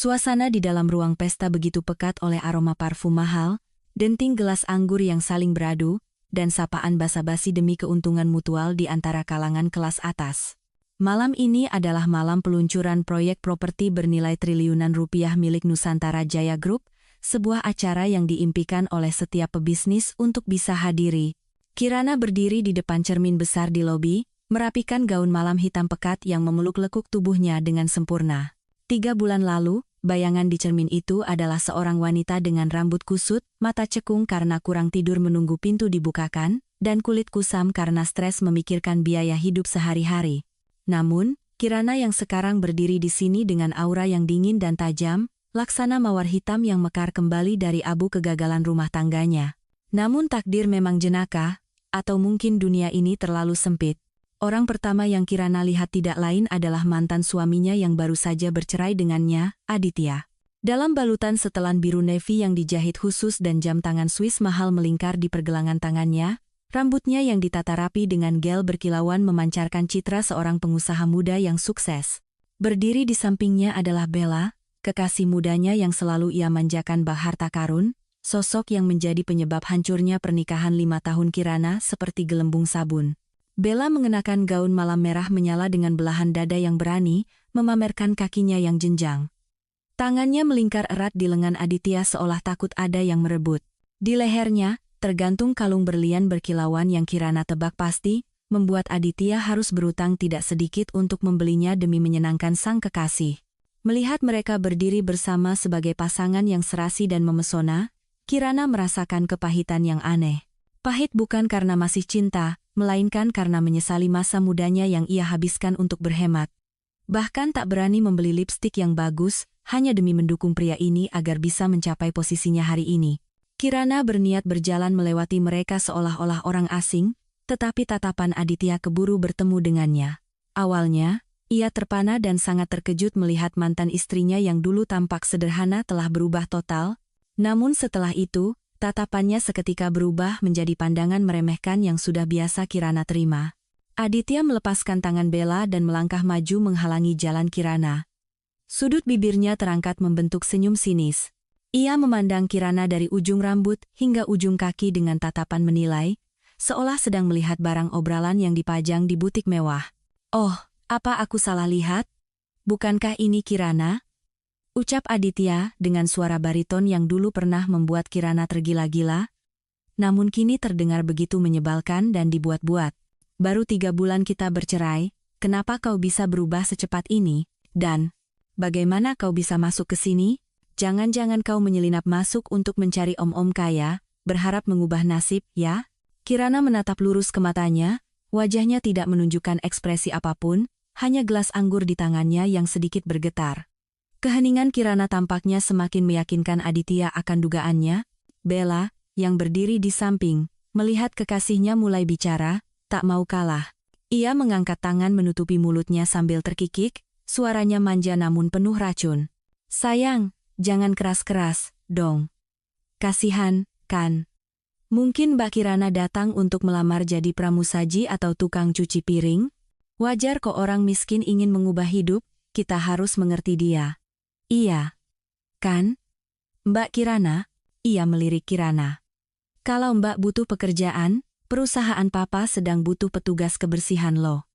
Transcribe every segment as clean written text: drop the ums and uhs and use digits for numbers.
Suasana di dalam ruang pesta begitu pekat oleh aroma parfum mahal, denting gelas anggur yang saling beradu, dan sapaan basa-basi demi keuntungan mutual di antara kalangan kelas atas. Malam ini adalah malam peluncuran proyek properti bernilai triliunan rupiah milik Nusantara Jaya Group, sebuah acara yang diimpikan oleh setiap pebisnis untuk bisa hadiri. Kirana berdiri di depan cermin besar di lobi, merapikan gaun malam hitam pekat yang memeluk lekuk tubuhnya dengan sempurna. 3 bulan lalu, bayangan di cermin itu adalah seorang wanita dengan rambut kusut, mata cekung karena kurang tidur menunggu pintu dibukakan, dan kulit kusam karena stres memikirkan biaya hidup sehari-hari. Namun, Kirana yang sekarang berdiri di sini dengan aura yang dingin dan tajam, laksana mawar hitam yang mekar kembali dari abu kegagalan rumah tangganya. Namun takdir memang jenaka, atau mungkin dunia ini terlalu sempit. Orang pertama yang Kirana lihat tidak lain adalah mantan suaminya yang baru saja bercerai dengannya, Aditya. Dalam balutan setelan biru navy yang dijahit khusus dan jam tangan Swiss mahal melingkar di pergelangan tangannya, rambutnya yang ditata rapi dengan gel berkilauan memancarkan citra seorang pengusaha muda yang sukses. Berdiri di sampingnya adalah Bella, kekasih mudanya yang selalu ia manjakan bak harta karun, sosok yang menjadi penyebab hancurnya pernikahan 5 tahun Kirana seperti gelembung sabun. Bella mengenakan gaun malam merah menyala dengan belahan dada yang berani, memamerkan kakinya yang jenjang. Tangannya melingkar erat di lengan Aditya seolah takut ada yang merebut. Di lehernya, tergantung kalung berlian berkilauan yang Kirana tebak pasti, membuat Aditya harus berutang tidak sedikit untuk membelinya demi menyenangkan sang kekasih. Melihat mereka berdiri bersama sebagai pasangan yang serasi dan memesona, Kirana merasakan kepahitan yang aneh. Pahit bukan karena masih cinta, melainkan karena menyesali masa mudanya yang ia habiskan untuk berhemat. Bahkan tak berani membeli lipstik yang bagus, hanya demi mendukung pria ini agar bisa mencapai posisinya hari ini. Kirana berniat berjalan melewati mereka seolah-olah orang asing, tetapi tatapan Aditya keburu bertemu dengannya. Awalnya, ia terpana dan sangat terkejut melihat mantan istrinya yang dulu tampak sederhana telah berubah total, namun setelah itu, tatapannya seketika berubah menjadi pandangan meremehkan yang sudah biasa Kirana terima. Aditya melepaskan tangan Bella dan melangkah maju menghalangi jalan Kirana. Sudut bibirnya terangkat membentuk senyum sinis. Ia memandang Kirana dari ujung rambut hingga ujung kaki dengan tatapan menilai, seolah sedang melihat barang obrolan yang dipajang di butik mewah. "Oh, apa aku salah lihat? Bukankah ini Kirana?" Ucap Aditya dengan suara bariton yang dulu pernah membuat Kirana tergila-gila, namun kini terdengar begitu menyebalkan dan dibuat-buat. "Baru 3 bulan kita bercerai, kenapa kau bisa berubah secepat ini? Dan bagaimana kau bisa masuk ke sini? Jangan-jangan kau menyelinap masuk untuk mencari om-om kaya, berharap mengubah nasib, ya?" Kirana menatap lurus ke matanya, wajahnya tidak menunjukkan ekspresi apapun, hanya gelas anggur di tangannya yang sedikit bergetar. Keheningan Kirana tampaknya semakin meyakinkan Aditya akan dugaannya. Bella, yang berdiri di samping, melihat kekasihnya mulai bicara, tak mau kalah. Ia mengangkat tangan menutupi mulutnya sambil terkikik, suaranya manja namun penuh racun. "Sayang, jangan keras-keras, dong. Kasihan, kan? Mungkin Mbak Kirana datang untuk melamar jadi pramusaji atau tukang cuci piring? Wajar kok orang miskin ingin mengubah hidup, kita harus mengerti dia." "Iya. Kan? Mbak Kirana?" Ia melirik Kirana. "Kalau Mbak butuh pekerjaan, perusahaan Papa sedang butuh petugas kebersihan loh.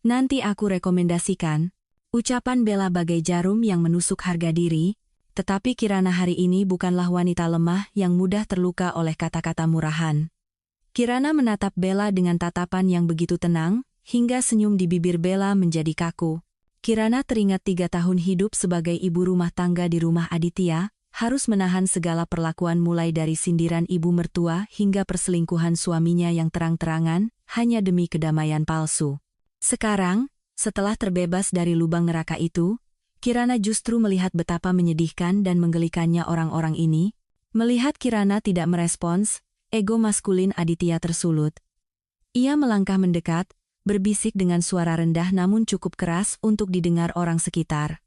Nanti aku rekomendasikan." Ucapan Bella bagai jarum yang menusuk harga diri, tetapi Kirana hari ini bukanlah wanita lemah yang mudah terluka oleh kata-kata murahan. Kirana menatap Bella dengan tatapan yang begitu tenang, hingga senyum di bibir Bella menjadi kaku. Kirana teringat 3 tahun hidup sebagai ibu rumah tangga di rumah Aditya, harus menahan segala perlakuan mulai dari sindiran ibu mertua hingga perselingkuhan suaminya yang terang-terangan, hanya demi kedamaian palsu. Sekarang, setelah terbebas dari lubang neraka itu, Kirana justru melihat betapa menyedihkan dan menggelikannya orang-orang ini. Melihat Kirana tidak merespons, ego maskulin Aditya tersulut. Ia melangkah mendekat, berbisik dengan suara rendah namun cukup keras untuk didengar orang sekitar.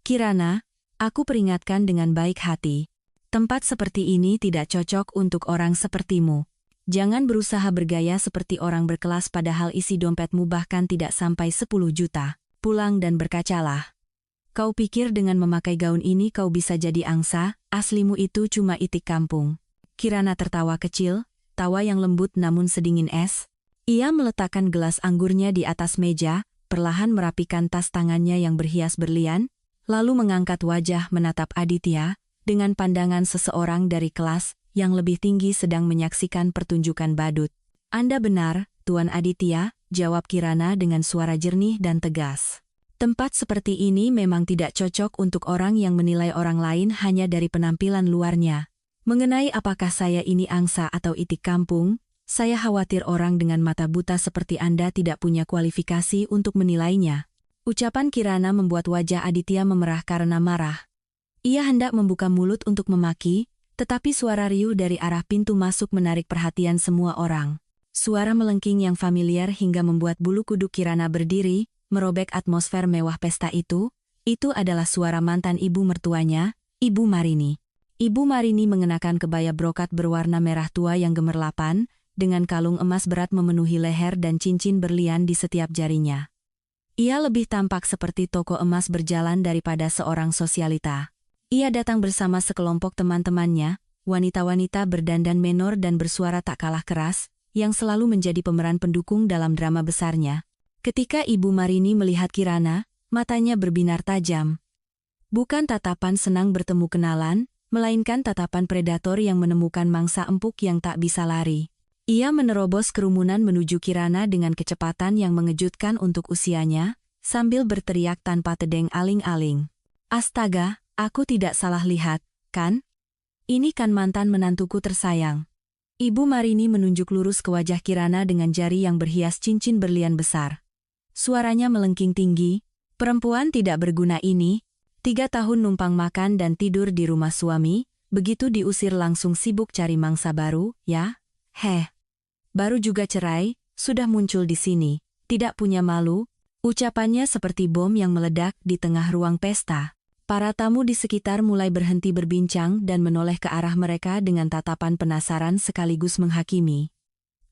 "Kirana, aku peringatkan dengan baik hati. Tempat seperti ini tidak cocok untuk orang sepertimu. Jangan berusaha bergaya seperti orang berkelas padahal isi dompetmu bahkan tidak sampai 10 juta. Pulang dan berkacalah." Kau pikir dengan memakai gaun ini kau bisa jadi angsa, aslimu itu cuma itik kampung. Kirana tertawa kecil, tawa yang lembut namun sedingin es. Ia meletakkan gelas anggurnya di atas meja, perlahan merapikan tas tangannya yang berhias berlian, lalu mengangkat wajah menatap Aditya, dengan pandangan seseorang dari kelas yang lebih tinggi sedang menyaksikan pertunjukan badut. Anda benar, Tuan Aditya, jawab Kirana dengan suara jernih dan tegas. Tempat seperti ini memang tidak cocok untuk orang yang menilai orang lain hanya dari penampilan luarnya. Mengenai apakah saya ini angsa atau itik kampung, saya khawatir orang dengan mata buta seperti Anda tidak punya kualifikasi untuk menilainya. Ucapan Kirana membuat wajah Aditya memerah karena marah. Ia hendak membuka mulut untuk memaki, tetapi suara riuh dari arah pintu masuk menarik perhatian semua orang. Suara melengking yang familiar hingga membuat bulu kuduk Kirana berdiri, merobek atmosfer mewah pesta itu adalah suara mantan ibu mertuanya, Ibu Marini. Ibu Marini mengenakan kebaya brokat berwarna merah tua yang gemerlapan, dengan kalung emas berat memenuhi leher dan cincin berlian di setiap jarinya. Ia lebih tampak seperti toko emas berjalan daripada seorang sosialita. Ia datang bersama sekelompok teman-temannya, wanita-wanita berdandan menor dan bersuara tak kalah keras, yang selalu menjadi pemeran pendukung dalam drama besarnya. Ketika Ibu Marini melihat Kirana, matanya berbinar tajam. Bukan tatapan senang bertemu kenalan, melainkan tatapan predator yang menemukan mangsa empuk yang tak bisa lari. Ia menerobos kerumunan menuju Kirana dengan kecepatan yang mengejutkan untuk usianya, sambil berteriak tanpa tedeng aling-aling. Astaga, aku tidak salah lihat, kan? Ini kan mantan menantuku tersayang. Ibu Marini menunjuk lurus ke wajah Kirana dengan jari yang berhias cincin berlian besar. Suaranya melengking tinggi, perempuan tidak berguna ini, 3 tahun numpang makan dan tidur di rumah suami, begitu diusir langsung sibuk cari mangsa baru, ya? Baru juga cerai, sudah muncul di sini, tidak punya malu, ucapannya seperti bom yang meledak di tengah ruang pesta. Para tamu di sekitar mulai berhenti berbincang dan menoleh ke arah mereka dengan tatapan penasaran sekaligus menghakimi.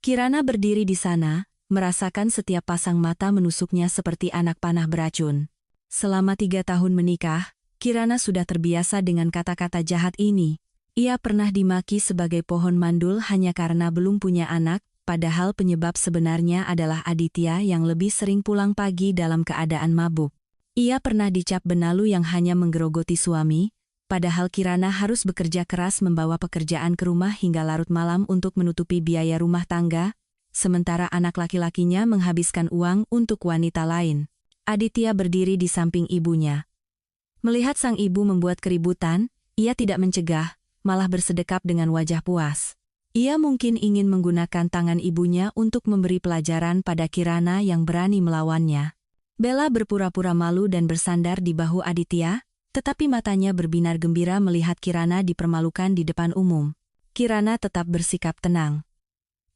Kirana berdiri di sana, merasakan setiap pasang mata menusuknya seperti anak panah beracun. Selama 3 tahun menikah, Kirana sudah terbiasa dengan kata-kata jahat ini. Ia pernah dimaki sebagai pohon mandul hanya karena belum punya anak, padahal penyebab sebenarnya adalah Aditya yang lebih sering pulang pagi dalam keadaan mabuk. Ia pernah dicap benalu yang hanya menggerogoti suami, padahal Kirana harus bekerja keras membawa pekerjaan ke rumah hingga larut malam untuk menutupi biaya rumah tangga, sementara anak laki-lakinya menghabiskan uang untuk wanita lain. Aditya berdiri di samping ibunya. Melihat sang ibu membuat keributan, ia tidak mencegah, malah bersedekap dengan wajah puas. Ia mungkin ingin menggunakan tangan ibunya untuk memberi pelajaran pada Kirana yang berani melawannya. Bella berpura-pura malu dan bersandar di bahu Aditya, tetapi matanya berbinar gembira melihat Kirana dipermalukan di depan umum. Kirana tetap bersikap tenang.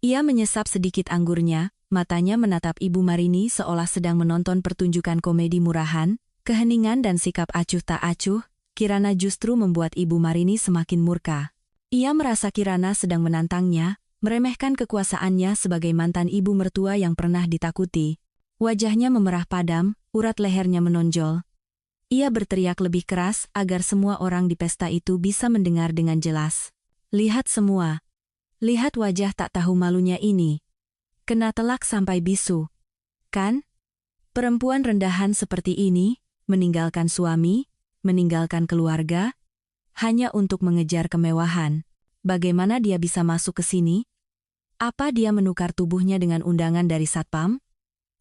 Ia menyesap sedikit anggurnya, matanya menatap Ibu Marini seolah sedang menonton pertunjukan komedi murahan, keheningan dan sikap acuh tak acuh, Kirana justru membuat Ibu Marini semakin murka. Ia merasa Kirana sedang menantangnya, meremehkan kekuasaannya sebagai mantan ibu mertua yang pernah ditakuti. Wajahnya memerah padam, urat lehernya menonjol. Ia berteriak lebih keras agar semua orang di pesta itu bisa mendengar dengan jelas. Lihat semua. Lihat wajah tak tahu malunya ini. Kena telak sampai bisu. Kan? Perempuan rendahan seperti ini, meninggalkan suami, meninggalkan keluarga, hanya untuk mengejar kemewahan. Bagaimana dia bisa masuk ke sini? Apa dia menukar tubuhnya dengan undangan dari Satpam?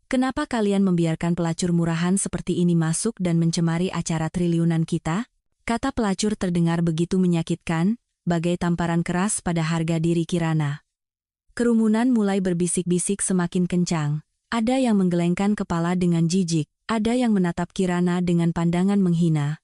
Kenapa kalian membiarkan pelacur murahan seperti ini masuk dan mencemari acara triliunan kita? Kata pelacur terdengar begitu menyakitkan, bagai tamparan keras pada harga diri Kirana. Kerumunan mulai berbisik-bisik semakin kencang. Ada yang menggelengkan kepala dengan jijik, ada yang menatap Kirana dengan pandangan menghina.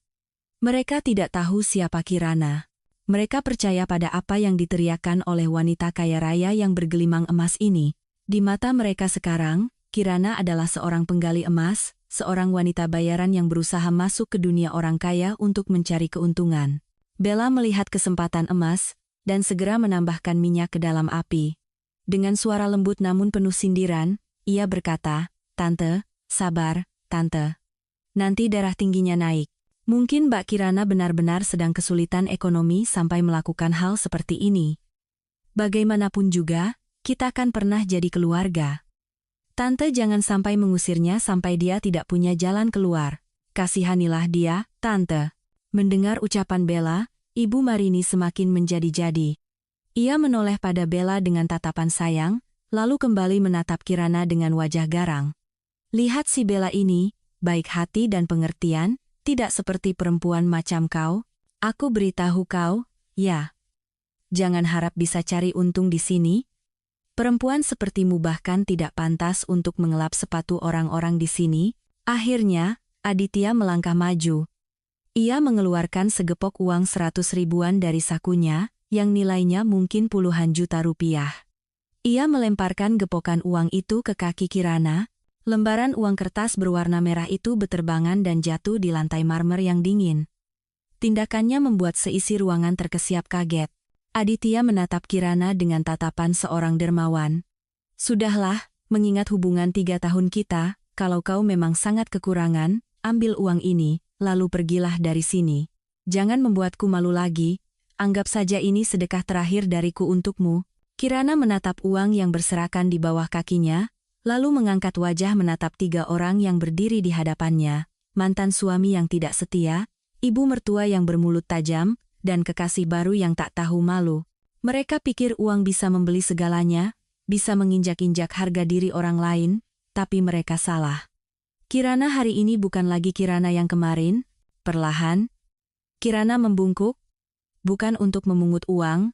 Mereka tidak tahu siapa Kirana. Mereka percaya pada apa yang diteriakkan oleh wanita kaya raya yang bergelimang emas ini. Di mata mereka sekarang, Kirana adalah seorang penggali emas, seorang wanita bayaran yang berusaha masuk ke dunia orang kaya untuk mencari keuntungan. Bella melihat kesempatan emas, dan segera menambahkan minyak ke dalam api. Dengan suara lembut namun penuh sindiran, ia berkata, "Tante, sabar, Tante. Nanti darah tingginya naik." Mungkin Mbak Kirana benar-benar sedang kesulitan ekonomi sampai melakukan hal seperti ini. Bagaimanapun juga, kita kan pernah jadi keluarga. Tante jangan sampai mengusirnya sampai dia tidak punya jalan keluar. Kasihanilah dia, Tante. Mendengar ucapan Bella, Ibu Marini semakin menjadi-jadi. Ia menoleh pada Bella dengan tatapan sayang, lalu kembali menatap Kirana dengan wajah garang. Lihat si Bella ini, baik hati dan pengertian, tidak seperti perempuan macam kau. Aku beritahu kau, ya. Jangan harap bisa cari untung di sini. Perempuan sepertimu bahkan tidak pantas untuk mengelap sepatu orang-orang di sini. Akhirnya, Aditya melangkah maju. Ia mengeluarkan segepok uang 100 ribuan dari sakunya, yang nilainya mungkin puluhan juta rupiah. Ia melemparkan gepokan uang itu ke kaki Kirana. Lembaran uang kertas berwarna merah itu beterbangan dan jatuh di lantai marmer yang dingin. Tindakannya membuat seisi ruangan terkesiap kaget. Aditya menatap Kirana dengan tatapan seorang dermawan. Sudahlah, mengingat hubungan 3 tahun kita, kalau kau memang sangat kekurangan, ambil uang ini, lalu pergilah dari sini. Jangan membuatku malu lagi, anggap saja ini sedekah terakhir dariku untukmu. Kirana menatap uang yang berserakan di bawah kakinya, lalu mengangkat wajah menatap 3 orang yang berdiri di hadapannya, mantan suami yang tidak setia, ibu mertua yang bermulut tajam, dan kekasih baru yang tak tahu malu. Mereka pikir uang bisa membeli segalanya, bisa menginjak-injak harga diri orang lain, tapi mereka salah. Kirana hari ini bukan lagi Kirana yang kemarin. Perlahan, Kirana membungkuk, bukan untuk memungut uang,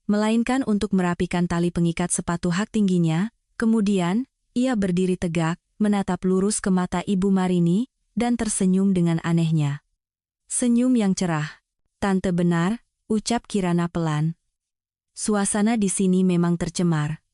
melainkan untuk merapikan tali pengikat sepatu hak tingginya. Kemudian, ia berdiri tegak, menatap lurus ke mata Ibu Marini, dan tersenyum dengan anehnya. Senyum yang cerah. Tante benar, ucap Kirana pelan. Suasana di sini memang tercemar.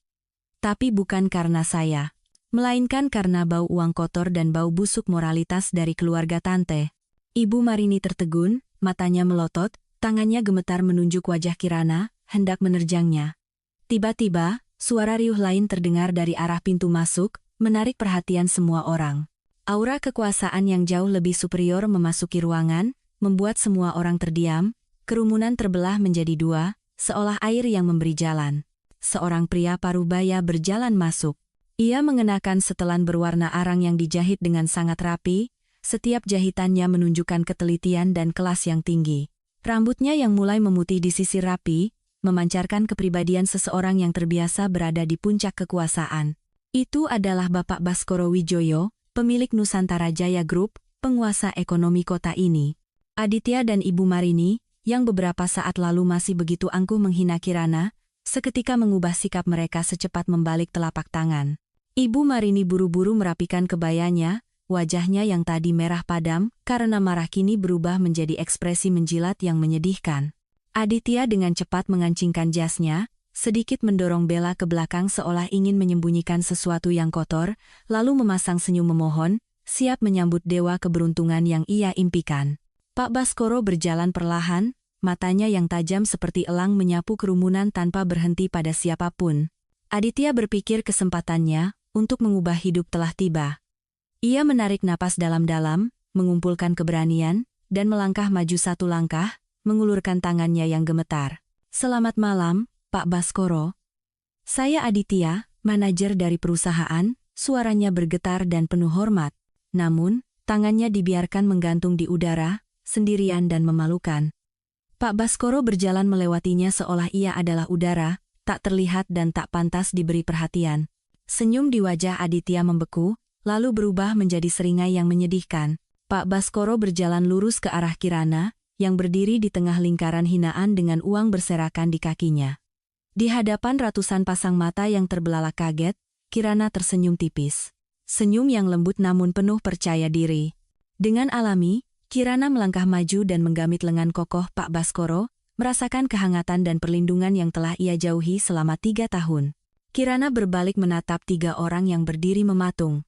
Tapi bukan karena saya, melainkan karena bau uang kotor dan bau busuk moralitas dari keluarga Tante. Ibu Marini tertegun, matanya melotot, tangannya gemetar menunjuk wajah Kirana, hendak menerjangnya. Tiba-tiba, suara riuh lain terdengar dari arah pintu masuk, menarik perhatian semua orang. Aura kekuasaan yang jauh lebih superior memasuki ruangan, membuat semua orang terdiam. Kerumunan terbelah menjadi 2, seolah air yang memberi jalan. Seorang pria parubaya berjalan masuk. Ia mengenakan setelan berwarna arang yang dijahit dengan sangat rapi, setiap jahitannya menunjukkan ketelitian dan kelas yang tinggi. Rambutnya yang mulai memutih di sisi rapi, memancarkan kepribadian seseorang yang terbiasa berada di puncak kekuasaan. Itu adalah Bapak Baskoro Wijoyo, pemilik Nusantara Jaya Group, penguasa ekonomi kota ini. Aditya dan Ibu Marini, yang beberapa saat lalu masih begitu angkuh menghina Kirana, seketika mengubah sikap mereka secepat membalik telapak tangan. Ibu Marini buru-buru merapikan kebayanya, wajahnya yang tadi merah padam, karena marah kini berubah menjadi ekspresi menjilat yang menyedihkan. Aditya dengan cepat mengancingkan jasnya, sedikit mendorong Bella ke belakang seolah ingin menyembunyikan sesuatu yang kotor, lalu memasang senyum memohon, siap menyambut dewa keberuntungan yang ia impikan. Pak Baskoro berjalan perlahan, matanya yang tajam seperti elang menyapu kerumunan tanpa berhenti pada siapapun. Aditya berpikir kesempatannya untuk mengubah hidup telah tiba. Ia menarik napas dalam-dalam, mengumpulkan keberanian, dan melangkah maju 1 langkah, mengulurkan tangannya yang gemetar. Selamat malam, Pak Baskoro. Saya Aditya, manajer dari perusahaan, suaranya bergetar dan penuh hormat. Namun, tangannya dibiarkan menggantung di udara, sendirian dan memalukan. Pak Baskoro berjalan melewatinya seolah ia adalah udara, tak terlihat dan tak pantas diberi perhatian. Senyum di wajah Aditya membeku, lalu berubah menjadi seringai yang menyedihkan. Pak Baskoro berjalan lurus ke arah Kirana, yang berdiri di tengah lingkaran hinaan dengan uang berserakan di kakinya. Di hadapan ratusan pasang mata yang terbelalak kaget, Kirana tersenyum tipis. Senyum yang lembut namun penuh percaya diri. Dengan alami, Kirana melangkah maju dan menggamit lengan kokoh Pak Baskoro, merasakan kehangatan dan perlindungan yang telah ia jauhi selama 3 tahun. Kirana berbalik menatap 3 orang yang berdiri mematung.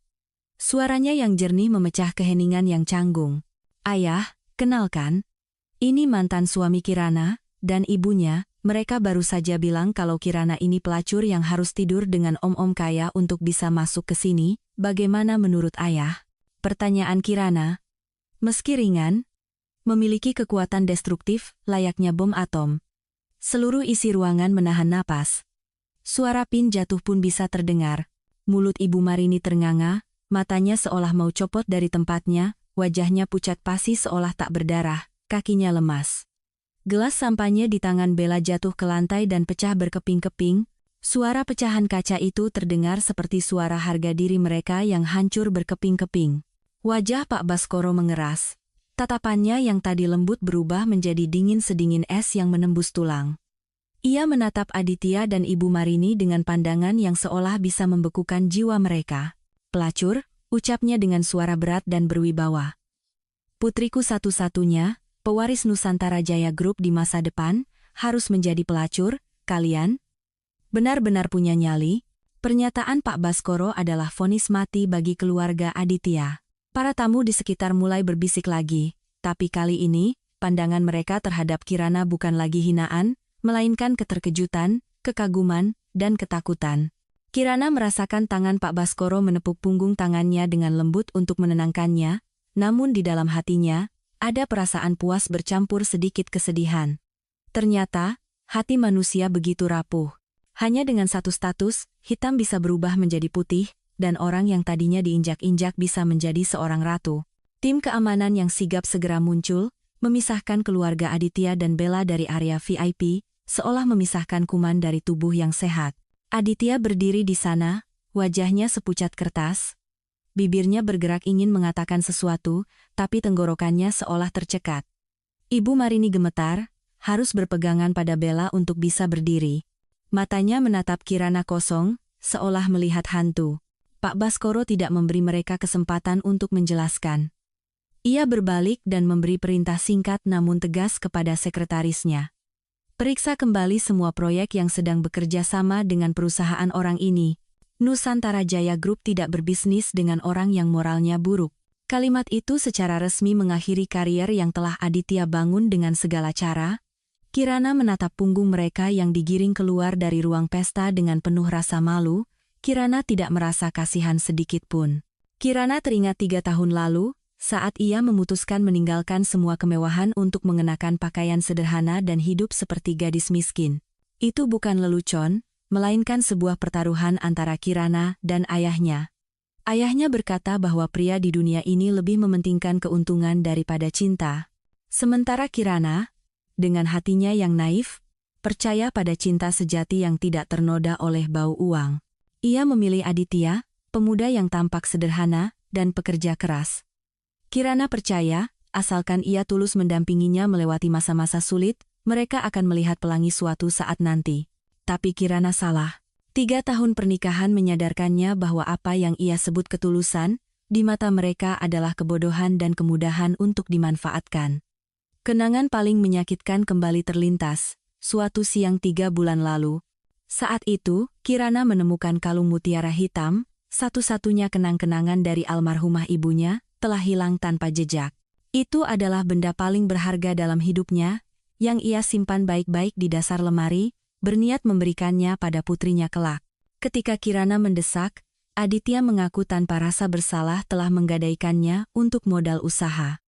Suaranya yang jernih memecah keheningan yang canggung. Ayah, kenalkan. Ini mantan suami Kirana, dan ibunya. Mereka baru saja bilang kalau Kirana ini pelacur yang harus tidur dengan om-om kaya untuk bisa masuk ke sini. Bagaimana menurut ayah? Pertanyaan Kirana. Meski ringan, memiliki kekuatan destruktif, layaknya bom atom. Seluruh isi ruangan menahan napas. Suara pin jatuh pun bisa terdengar. Mulut Ibu Marini ternganga, matanya seolah mau copot dari tempatnya, wajahnya pucat pasi seolah tak berdarah, kakinya lemas. Gelas sampahnya di tangan Bella jatuh ke lantai dan pecah berkeping-keping. Suara pecahan kaca itu terdengar seperti suara harga diri mereka yang hancur berkeping-keping. Wajah Pak Baskoro mengeras. Tatapannya yang tadi lembut berubah menjadi dingin sedingin es yang menembus tulang. Ia menatap Aditya dan Ibu Marini dengan pandangan yang seolah bisa membekukan jiwa mereka. "Pelacur," ucapnya dengan suara berat dan berwibawa. "Putriku satu-satunya, pewaris Nusantara Jaya Group di masa depan, harus menjadi pelacur, kalian benar-benar punya nyali." Pernyataan Pak Baskoro adalah vonis mati bagi keluarga Aditya. Para tamu di sekitar mulai berbisik lagi, tapi kali ini, pandangan mereka terhadap Kirana bukan lagi hinaan, melainkan keterkejutan, kekaguman, dan ketakutan. Kirana merasakan tangan Pak Baskoro menepuk punggung tangannya dengan lembut untuk menenangkannya, namun di dalam hatinya, ada perasaan puas bercampur sedikit kesedihan. Ternyata, hati manusia begitu rapuh. Hanya dengan satu status, hitam bisa berubah menjadi putih, dan orang yang tadinya diinjak-injak bisa menjadi seorang ratu. Tim keamanan yang sigap segera muncul, memisahkan keluarga Aditya dan Bella dari area VIP, seolah memisahkan kuman dari tubuh yang sehat. Aditya berdiri di sana, wajahnya sepucat kertas. Bibirnya bergerak ingin mengatakan sesuatu, tapi tenggorokannya seolah tercekat. Ibu Marini gemetar, harus berpegangan pada Bella untuk bisa berdiri. Matanya menatap Kirana kosong, seolah melihat hantu. Pak Baskoro tidak memberi mereka kesempatan untuk menjelaskan. Ia berbalik dan memberi perintah singkat namun tegas kepada sekretarisnya. "Periksa kembali semua proyek yang sedang bekerja sama dengan perusahaan orang ini. Nusantara Jaya Group tidak berbisnis dengan orang yang moralnya buruk." Kalimat itu secara resmi mengakhiri karier yang telah Aditya bangun dengan segala cara. Kirana menatap punggung mereka yang digiring keluar dari ruang pesta dengan penuh rasa malu. Kirana tidak merasa kasihan sedikit pun. Kirana teringat 3 tahun lalu, saat ia memutuskan meninggalkan semua kemewahan untuk mengenakan pakaian sederhana dan hidup seperti gadis miskin. Itu bukan lelucon, melainkan sebuah pertaruhan antara Kirana dan ayahnya. Ayahnya berkata bahwa pria di dunia ini lebih mementingkan keuntungan daripada cinta. Sementara Kirana, dengan hatinya yang naif, percaya pada cinta sejati yang tidak ternoda oleh bau uang. Ia memilih Aditya, pemuda yang tampak sederhana dan pekerja keras. Kirana percaya, asalkan ia tulus mendampinginya melewati masa-masa sulit, mereka akan melihat pelangi suatu saat nanti. Tapi Kirana salah. 3 tahun pernikahan menyadarkannya bahwa apa yang ia sebut ketulusan, di mata mereka adalah kebodohan dan kemudahan untuk dimanfaatkan. Kenangan paling menyakitkan kembali terlintas, suatu siang 3 bulan lalu. Saat itu, Kirana menemukan kalung mutiara hitam, satu-satunya kenang-kenangan dari almarhumah ibunya, telah hilang tanpa jejak. Itu adalah benda paling berharga dalam hidupnya, yang ia simpan baik-baik di dasar lemari, berniat memberikannya pada putrinya kelak. Ketika Kirana mendesak, Aditya mengaku tanpa rasa bersalah telah menggadaikannya untuk modal usaha.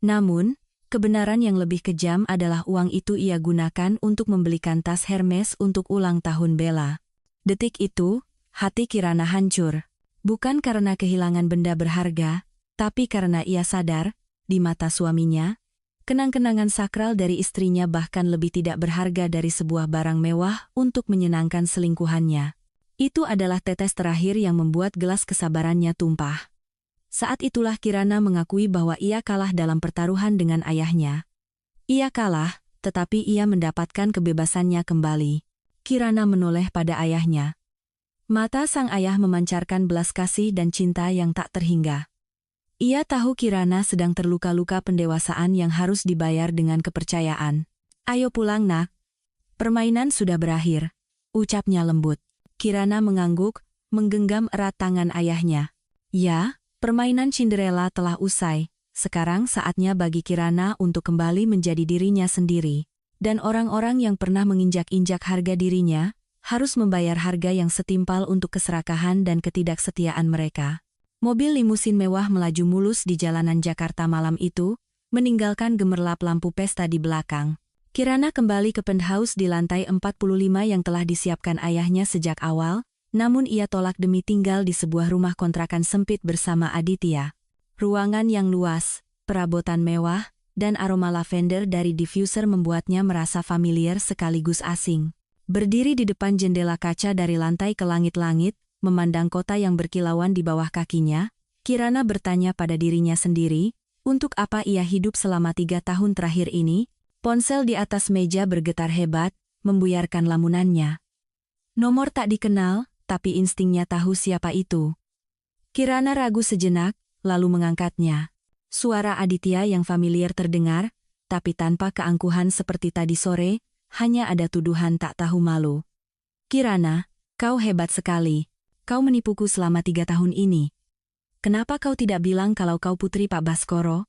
Namun, kebenaran yang lebih kejam adalah uang itu ia gunakan untuk membelikan tas Hermes untuk ulang tahun Bella. Detik itu, hati Kirana hancur. Bukan karena kehilangan benda berharga, tapi karena ia sadar, di mata suaminya, kenang-kenangan sakral dari istrinya bahkan lebih tidak berharga dari sebuah barang mewah untuk menyenangkan selingkuhannya. Itu adalah tetes terakhir yang membuat gelas kesabarannya tumpah. Saat itulah Kirana mengakui bahwa ia kalah dalam pertaruhan dengan ayahnya. Ia kalah, tetapi ia mendapatkan kebebasannya kembali. Kirana menoleh pada ayahnya. Mata sang ayah memancarkan belas kasih dan cinta yang tak terhingga. Ia tahu Kirana sedang terluka-luka pendewasaan yang harus dibayar dengan kepercayaan. "Ayo pulang nak. Permainan sudah berakhir," ucapnya lembut. Kirana mengangguk, menggenggam erat tangan ayahnya. Ya, permainan Cinderella telah usai. Sekarang saatnya bagi Kirana untuk kembali menjadi dirinya sendiri. Dan orang-orang yang pernah menginjak-injak harga dirinya, harus membayar harga yang setimpal untuk keserakahan dan ketidaksetiaan mereka. Mobil limusin mewah melaju mulus di jalanan Jakarta malam itu, meninggalkan gemerlap lampu pesta di belakang. Kirana kembali ke penthouse di lantai 45 yang telah disiapkan ayahnya sejak awal, namun ia tolak demi tinggal di sebuah rumah kontrakan sempit bersama Aditya. Ruangan yang luas, perabotan mewah, dan aroma lavender dari diffuser membuatnya merasa familiar sekaligus asing. Berdiri di depan jendela kaca dari lantai ke langit-langit, memandang kota yang berkilauan di bawah kakinya, Kirana bertanya pada dirinya sendiri, untuk apa ia hidup selama 3 tahun terakhir ini. Ponsel di atas meja bergetar hebat, membuyarkan lamunannya. Nomor tak dikenal, tapi instingnya tahu siapa itu. Kirana ragu sejenak, lalu mengangkatnya. Suara Aditya yang familiar terdengar, tapi tanpa keangkuhan seperti tadi sore, hanya ada tuduhan tak tahu malu. Kirana, kau hebat sekali. Kau menipuku selama 3 tahun ini. Kenapa kau tidak bilang kalau kau putri Pak Baskoro?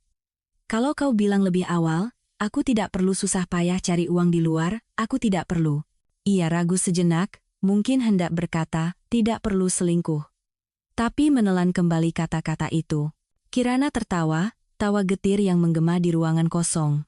Kalau kau bilang lebih awal, aku tidak perlu susah payah cari uang di luar, aku tidak perlu. Ia ragu sejenak, mungkin hendak berkata, tidak perlu selingkuh. Tapi menelan kembali kata-kata itu. Kirana tertawa, tawa getir yang menggema di ruangan kosong.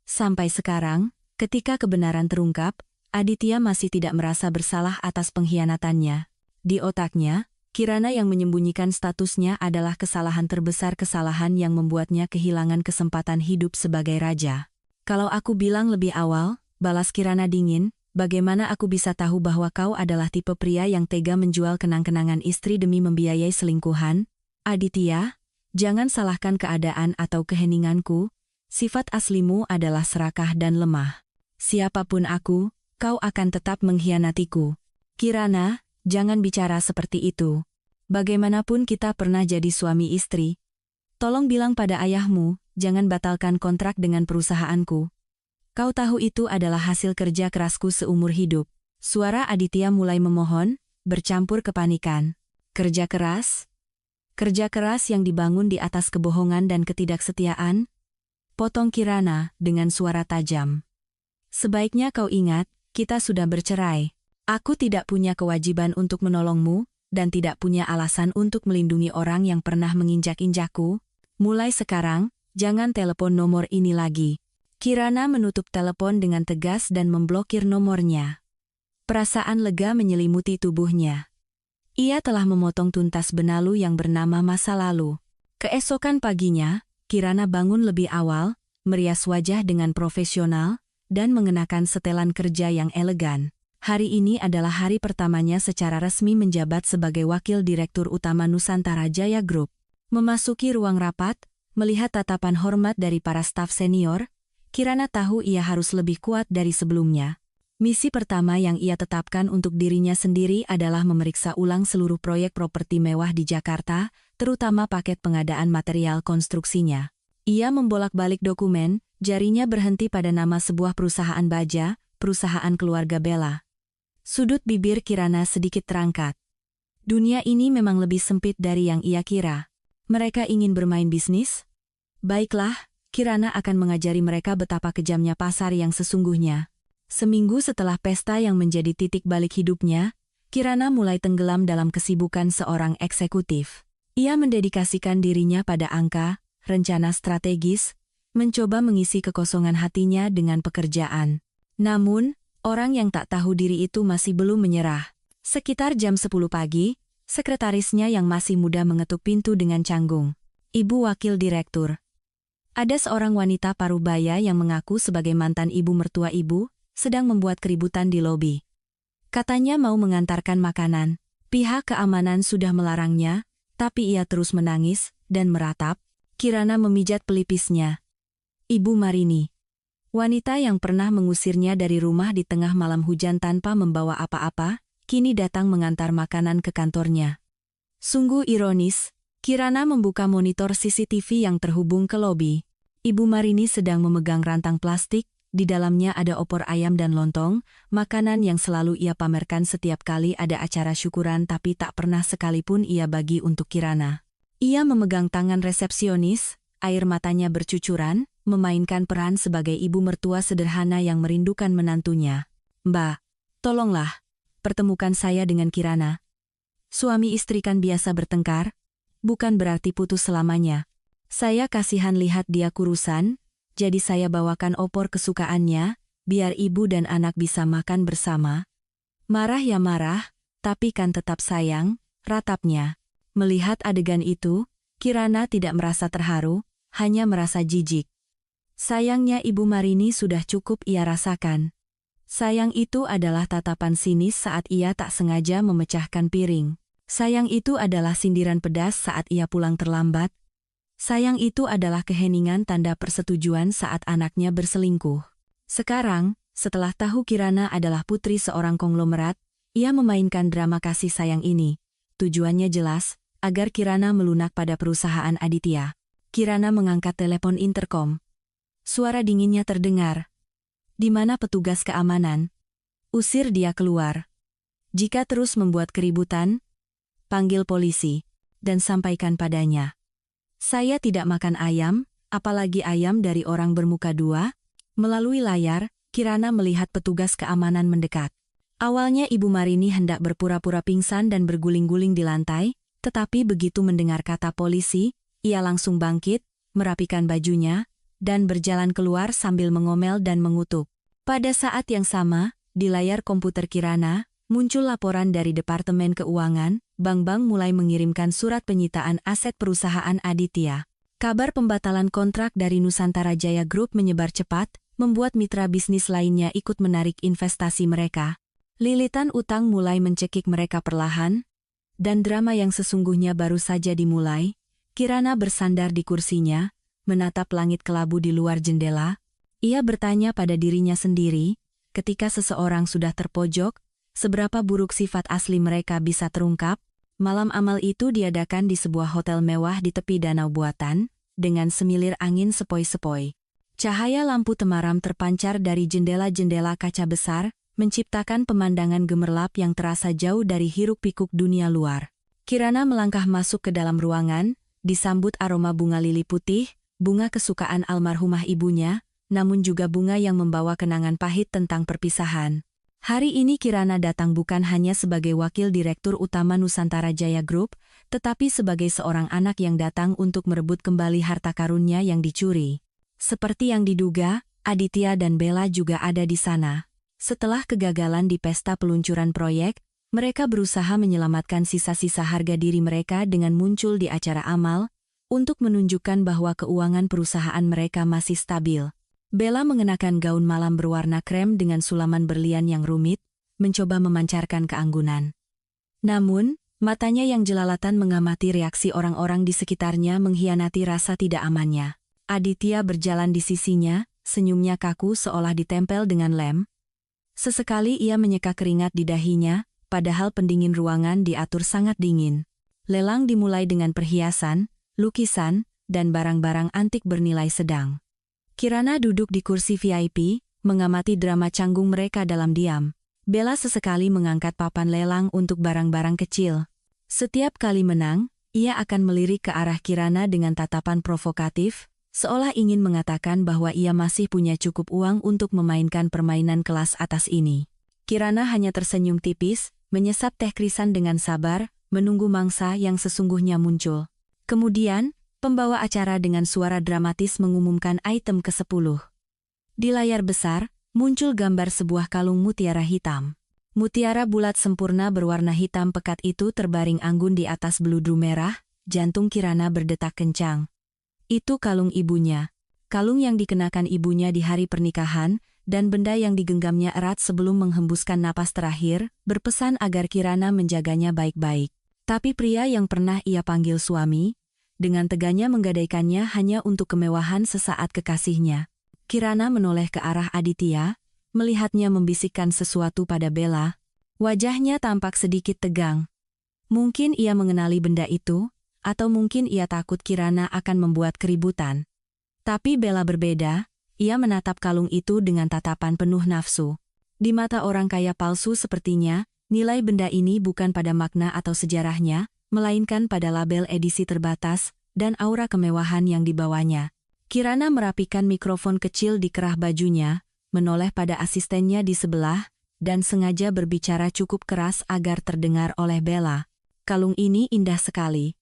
Sampai sekarang, ketika kebenaran terungkap, Aditya masih tidak merasa bersalah atas pengkhianatannya. Di otaknya, Kirana yang menyembunyikan statusnya adalah kesalahan terbesar, kesalahan yang membuatnya kehilangan kesempatan hidup sebagai raja. Kalau aku bilang lebih awal, balas Kirana dingin, bagaimana aku bisa tahu bahwa kau adalah tipe pria yang tega menjual kenang-kenangan istri demi membiayai selingkuhan? Aditya, jangan salahkan keadaan atau keheninganku, sifat aslimu adalah serakah dan lemah. Siapapun aku, kau akan tetap mengkhianatiku. Kirana, jangan bicara seperti itu. Bagaimanapun kita pernah jadi suami istri. Tolong bilang pada ayahmu, jangan batalkan kontrak dengan perusahaanku. Kau tahu itu adalah hasil kerja kerasku seumur hidup. Suara Aditya mulai memohon, bercampur kepanikan. Kerja keras? Kerja keras yang dibangun di atas kebohongan dan ketidaksetiaan? Potong Kirana dengan suara tajam. Sebaiknya kau ingat, kita sudah bercerai. Aku tidak punya kewajiban untuk menolongmu, dan tidak punya alasan untuk melindungi orang yang pernah menginjak-injakku. Mulai sekarang, jangan telepon nomor ini lagi. Kirana menutup telepon dengan tegas dan memblokir nomornya. Perasaan lega menyelimuti tubuhnya. Ia telah memotong tuntas benalu yang bernama masa lalu. Keesokan paginya, Kirana bangun lebih awal, merias wajah dengan profesional, dan mengenakan setelan kerja yang elegan. Hari ini adalah hari pertamanya secara resmi menjabat sebagai Wakil Direktur Utama Nusantara Jaya Group. Memasuki ruang rapat, melihat tatapan hormat dari para staf senior, Kirana tahu ia harus lebih kuat dari sebelumnya. Misi pertama yang ia tetapkan untuk dirinya sendiri adalah memeriksa ulang seluruh proyek properti mewah di Jakarta, terutama paket pengadaan material konstruksinya. Ia membolak-balik dokumen, jarinya berhenti pada nama sebuah perusahaan baja, perusahaan keluarga Bella. Sudut bibir Kirana sedikit terangkat. Dunia ini memang lebih sempit dari yang ia kira. Mereka ingin bermain bisnis? Baiklah, Kirana akan mengajari mereka betapa kejamnya pasar yang sesungguhnya. Seminggu setelah pesta yang menjadi titik balik hidupnya, Kirana mulai tenggelam dalam kesibukan seorang eksekutif. Ia mendedikasikan dirinya pada angka, rencana strategis, mencoba mengisi kekosongan hatinya dengan pekerjaan. Namun, orang yang tak tahu diri itu masih belum menyerah. Sekitar jam 10 pagi, sekretarisnya yang masih muda mengetuk pintu dengan canggung. Ibu Wakil Direktur. Ada seorang wanita parubaya yang mengaku sebagai mantan ibu mertua ibu, sedang membuat keributan di lobi. Katanya mau mengantarkan makanan. Pihak keamanan sudah melarangnya, tapi ia terus menangis dan meratap. Kirana memijat pelipisnya. Ibu Marini. Wanita yang pernah mengusirnya dari rumah di tengah malam hujan tanpa membawa apa-apa, kini datang mengantar makanan ke kantornya. Sungguh ironis, Kirana membuka monitor CCTV yang terhubung ke lobi. Ibu Marini sedang memegang rantang plastik, di dalamnya ada opor ayam dan lontong, makanan yang selalu ia pamerkan setiap kali ada acara syukuran tapi tak pernah sekalipun ia bagi untuk Kirana. Ia memegang tangan resepsionis, air matanya bercucuran, memainkan peran sebagai ibu mertua sederhana yang merindukan menantunya. Mbak, tolonglah, pertemukan saya dengan Kirana. Suami istri kan biasa bertengkar, bukan berarti putus selamanya. Saya kasihan lihat dia kurusan, jadi saya bawakan opor kesukaannya, biar ibu dan anak bisa makan bersama. Marah ya marah, tapi kan tetap sayang, ratapnya. Melihat adegan itu, Kirana tidak merasa terharu, hanya merasa jijik. Sayangnya Ibu Marini sudah cukup ia rasakan. Sayang itu adalah tatapan sinis saat ia tak sengaja memecahkan piring. Sayang itu adalah sindiran pedas saat ia pulang terlambat. Sayang itu adalah keheningan tanda persetujuan saat anaknya berselingkuh. Sekarang, setelah tahu Kirana adalah putri seorang konglomerat, ia memainkan drama kasih sayang ini. Tujuannya jelas, agar Kirana melunak pada perusahaan Aditya. Kirana mengangkat telepon interkom. Suara dinginnya terdengar. Di mana petugas keamanan? Usir dia keluar. Jika terus membuat keributan, panggil polisi, dan sampaikan padanya. Saya tidak makan ayam, apalagi ayam dari orang bermuka dua. Melalui layar, Kirana melihat petugas keamanan mendekat. Awalnya Ibu Marini hendak berpura-pura pingsan dan berguling-guling di lantai, tetapi begitu mendengar kata polisi, ia langsung bangkit, merapikan bajunya, dan berjalan keluar sambil mengomel dan mengutuk. Pada saat yang sama, di layar komputer Kirana, muncul laporan dari Departemen Keuangan, bank-bank mulai mengirimkan surat penyitaan aset perusahaan Aditya. Kabar pembatalan kontrak dari Nusantara Jaya Group menyebar cepat, membuat mitra bisnis lainnya ikut menarik investasi mereka. Lilitan utang mulai mencekik mereka perlahan, dan drama yang sesungguhnya baru saja dimulai. Kirana bersandar di kursinya, menatap langit kelabu di luar jendela. Ia bertanya pada dirinya sendiri, ketika seseorang sudah terpojok, seberapa buruk sifat asli mereka bisa terungkap. Malam amal itu diadakan di sebuah hotel mewah di tepi danau buatan, dengan semilir angin sepoi-sepoi. Cahaya lampu temaram terpancar dari jendela-jendela kaca besar, menciptakan pemandangan gemerlap yang terasa jauh dari hiruk-pikuk dunia luar. Kirana melangkah masuk ke dalam ruangan, disambut aroma bunga lili putih, bunga kesukaan almarhumah ibunya, namun juga bunga yang membawa kenangan pahit tentang perpisahan. Hari ini Kirana datang bukan hanya sebagai wakil direktur utama Nusantara Jaya Group, tetapi sebagai seorang anak yang datang untuk merebut kembali harta karunnya yang dicuri. Seperti yang diduga, Aditya dan Bella juga ada di sana. Setelah kegagalan di pesta peluncuran proyek, mereka berusaha menyelamatkan sisa-sisa harga diri mereka dengan muncul di acara amal, untuk menunjukkan bahwa keuangan perusahaan mereka masih stabil. Bella mengenakan gaun malam berwarna krem dengan sulaman berlian yang rumit, mencoba memancarkan keanggunan. Namun, matanya yang jelalatan mengamati reaksi orang-orang di sekitarnya mengkhianati rasa tidak amannya. Aditya berjalan di sisinya, senyumnya kaku seolah ditempel dengan lem. Sesekali ia menyeka keringat di dahinya, padahal pendingin ruangan diatur sangat dingin. Lelang dimulai dengan perhiasan, lukisan, dan barang-barang antik bernilai sedang. Kirana duduk di kursi VIP, mengamati drama canggung mereka dalam diam. Bella sesekali mengangkat papan lelang untuk barang-barang kecil. Setiap kali menang, ia akan melirik ke arah Kirana dengan tatapan provokatif, seolah ingin mengatakan bahwa ia masih punya cukup uang untuk memainkan permainan kelas atas ini. Kirana hanya tersenyum tipis, menyesap teh krisan dengan sabar, menunggu mangsa yang sesungguhnya muncul. Kemudian, pembawa acara dengan suara dramatis mengumumkan item ke-10. Di layar besar, muncul gambar sebuah kalung mutiara hitam. Mutiara bulat sempurna berwarna hitam pekat itu terbaring anggun di atas beludru merah, jantung Kirana berdetak kencang. Itu kalung ibunya. Kalung yang dikenakan ibunya di hari pernikahan, dan benda yang digenggamnya erat sebelum menghembuskan napas terakhir, berpesan agar Kirana menjaganya baik-baik. Tapi pria yang pernah ia panggil suami, dengan teganya menggadaikannya hanya untuk kemewahan sesaat kekasihnya. Kirana menoleh ke arah Aditya, melihatnya membisikkan sesuatu pada Bella. Wajahnya tampak sedikit tegang. Mungkin ia mengenali benda itu, atau mungkin ia takut Kirana akan membuat keributan. Tapi Bella berbeda, ia menatap kalung itu dengan tatapan penuh nafsu. Di mata orang kaya palsu sepertinya, nilai benda ini bukan pada makna atau sejarahnya, melainkan pada label edisi terbatas, dan aura kemewahan yang dibawanya. Kirana merapikan mikrofon kecil di kerah bajunya, menoleh pada asistennya di sebelah, dan sengaja berbicara cukup keras agar terdengar oleh Bella. Kalung ini indah sekali.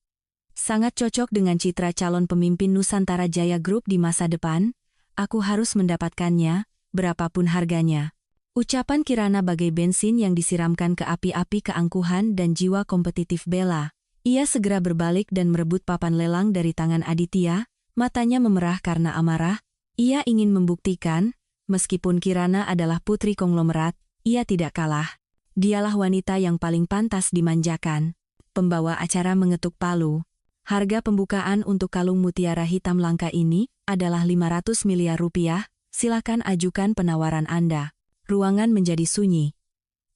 Sangat cocok dengan citra calon pemimpin Nusantara Jaya Group di masa depan. Aku harus mendapatkannya, berapapun harganya. Ucapan Kirana bagai bensin yang disiramkan ke api-api keangkuhan dan jiwa kompetitif Bella. Ia segera berbalik dan merebut papan lelang dari tangan Aditya, matanya memerah karena amarah. Ia ingin membuktikan, meskipun Kirana adalah putri konglomerat, ia tidak kalah. Dialah wanita yang paling pantas dimanjakan. Pembawa acara mengetuk palu. Harga pembukaan untuk kalung mutiara hitam langka ini adalah 500 miliar rupiah, silakan ajukan penawaran Anda. Ruangan menjadi sunyi.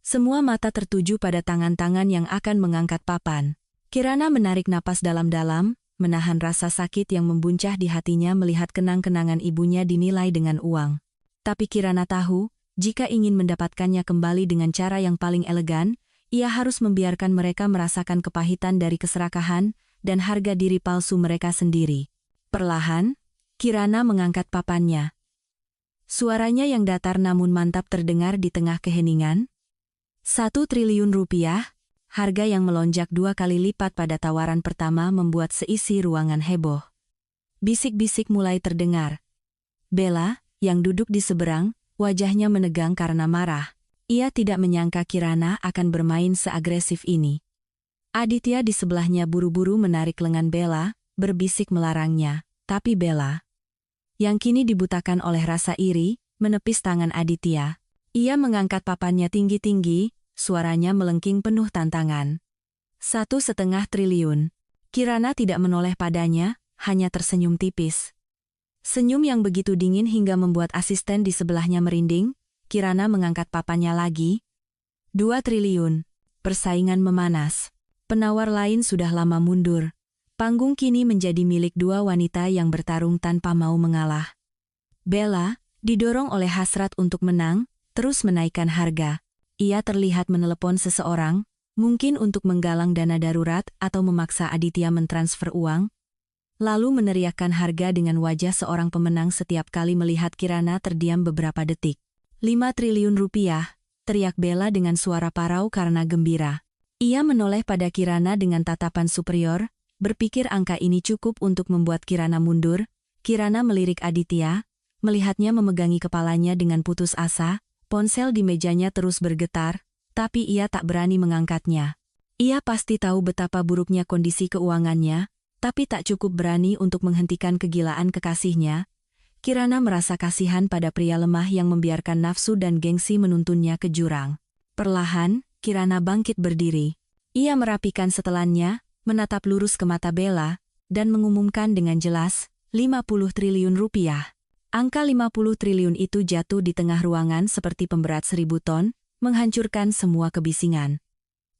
Semua mata tertuju pada tangan-tangan yang akan mengangkat papan. Kirana menarik napas dalam-dalam, menahan rasa sakit yang membuncah di hatinya melihat kenang-kenangan ibunya dinilai dengan uang. Tapi Kirana tahu, jika ingin mendapatkannya kembali dengan cara yang paling elegan, ia harus membiarkan mereka merasakan kepahitan dari keserakahan dan harga diri palsu mereka sendiri. Perlahan, Kirana mengangkat papannya. Suaranya yang datar namun mantap terdengar di tengah keheningan. 1 triliun rupiah, harga yang melonjak 2 kali lipat pada tawaran pertama membuat seisi ruangan heboh. Bisik-bisik mulai terdengar. Bella, yang duduk di seberang, wajahnya menegang karena marah. Ia tidak menyangka Kirana akan bermain seagresif ini. Aditya di sebelahnya buru-buru menarik lengan Bella, berbisik melarangnya. Tapi Bella, yang kini dibutakan oleh rasa iri, menepis tangan Aditya. Ia mengangkat papannya tinggi-tinggi, suaranya melengking penuh tantangan. 1,5 triliun. Kirana tidak menoleh padanya, hanya tersenyum tipis. Senyum yang begitu dingin hingga membuat asisten di sebelahnya merinding. Kirana mengangkat papannya lagi. 2 triliun. Persaingan memanas. Penawar lain sudah lama mundur. Panggung kini menjadi milik 2 wanita yang bertarung tanpa mau mengalah. Bella, didorong oleh hasrat untuk menang, terus menaikkan harga. Ia terlihat menelepon seseorang, mungkin untuk menggalang dana darurat atau memaksa Aditya mentransfer uang. Lalu meneriakkan harga dengan wajah seorang pemenang setiap kali melihat Kirana terdiam beberapa detik. 5 triliun rupiah, teriak Bella dengan suara parau karena gembira. Ia menoleh pada Kirana dengan tatapan superior, berpikir angka ini cukup untuk membuat Kirana mundur. Kirana melirik Aditya, melihatnya memegangi kepalanya dengan putus asa, ponsel di mejanya terus bergetar, tapi ia tak berani mengangkatnya. Ia pasti tahu betapa buruknya kondisi keuangannya, tapi tak cukup berani untuk menghentikan kegilaan kekasihnya. Kirana merasa kasihan pada pria lemah yang membiarkan nafsu dan gengsi menuntunnya ke jurang. Perlahan, Kirana bangkit berdiri. Ia merapikan setelannya, menatap lurus ke mata Bella, dan mengumumkan dengan jelas, 50 triliun rupiah. Angka 50 triliun itu jatuh di tengah ruangan seperti pemberat 1000 ton, menghancurkan semua kebisingan.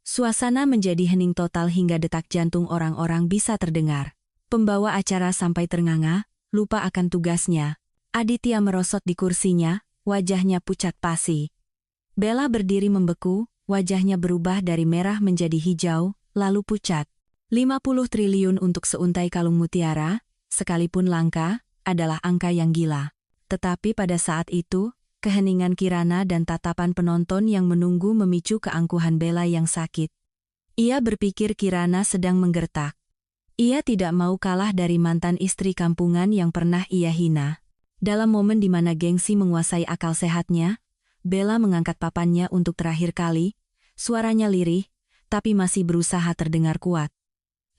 Suasana menjadi hening total hingga detak jantung orang-orang bisa terdengar. Pembawa acara sampai ternganga, lupa akan tugasnya. Aditya merosot di kursinya, wajahnya pucat pasi. Bella berdiri membeku, wajahnya berubah dari merah menjadi hijau, lalu pucat. 50 triliun untuk seuntai kalung mutiara, sekalipun langka, adalah angka yang gila. Tetapi pada saat itu, keheningan Kirana dan tatapan penonton yang menunggu memicu keangkuhan Bella yang sakit. Ia berpikir Kirana sedang menggertak. Ia tidak mau kalah dari mantan istri kampungan yang pernah ia hina. Dalam momen di mana gengsi menguasai akal sehatnya, Bella mengangkat papannya untuk terakhir kali, suaranya lirih, tapi masih berusaha terdengar kuat.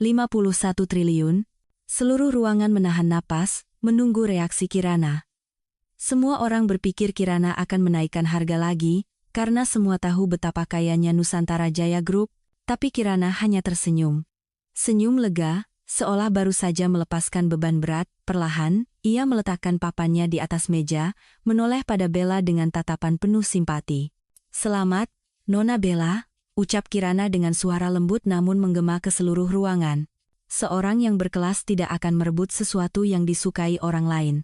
51 triliun, seluruh ruangan menahan napas, menunggu reaksi Kirana. Semua orang berpikir Kirana akan menaikkan harga lagi, karena semua tahu betapa kayanya Nusantara Jaya Group, tapi Kirana hanya tersenyum. Senyum lega, seolah baru saja melepaskan beban berat. Perlahan, ia meletakkan papannya di atas meja, menoleh pada Bella dengan tatapan penuh simpati. "Selamat, Nona Bella," ucap Kirana dengan suara lembut namun menggema ke seluruh ruangan. Seorang yang berkelas tidak akan merebut sesuatu yang disukai orang lain.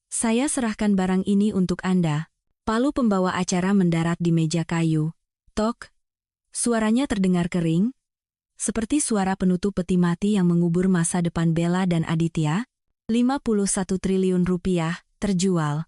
"Saya serahkan barang ini untuk Anda." Palu pembawa acara mendarat di meja kayu. Tok. Suaranya terdengar kering, seperti suara penutup peti mati yang mengubur masa depan Bella dan Aditya. 51 triliun rupiah, terjual.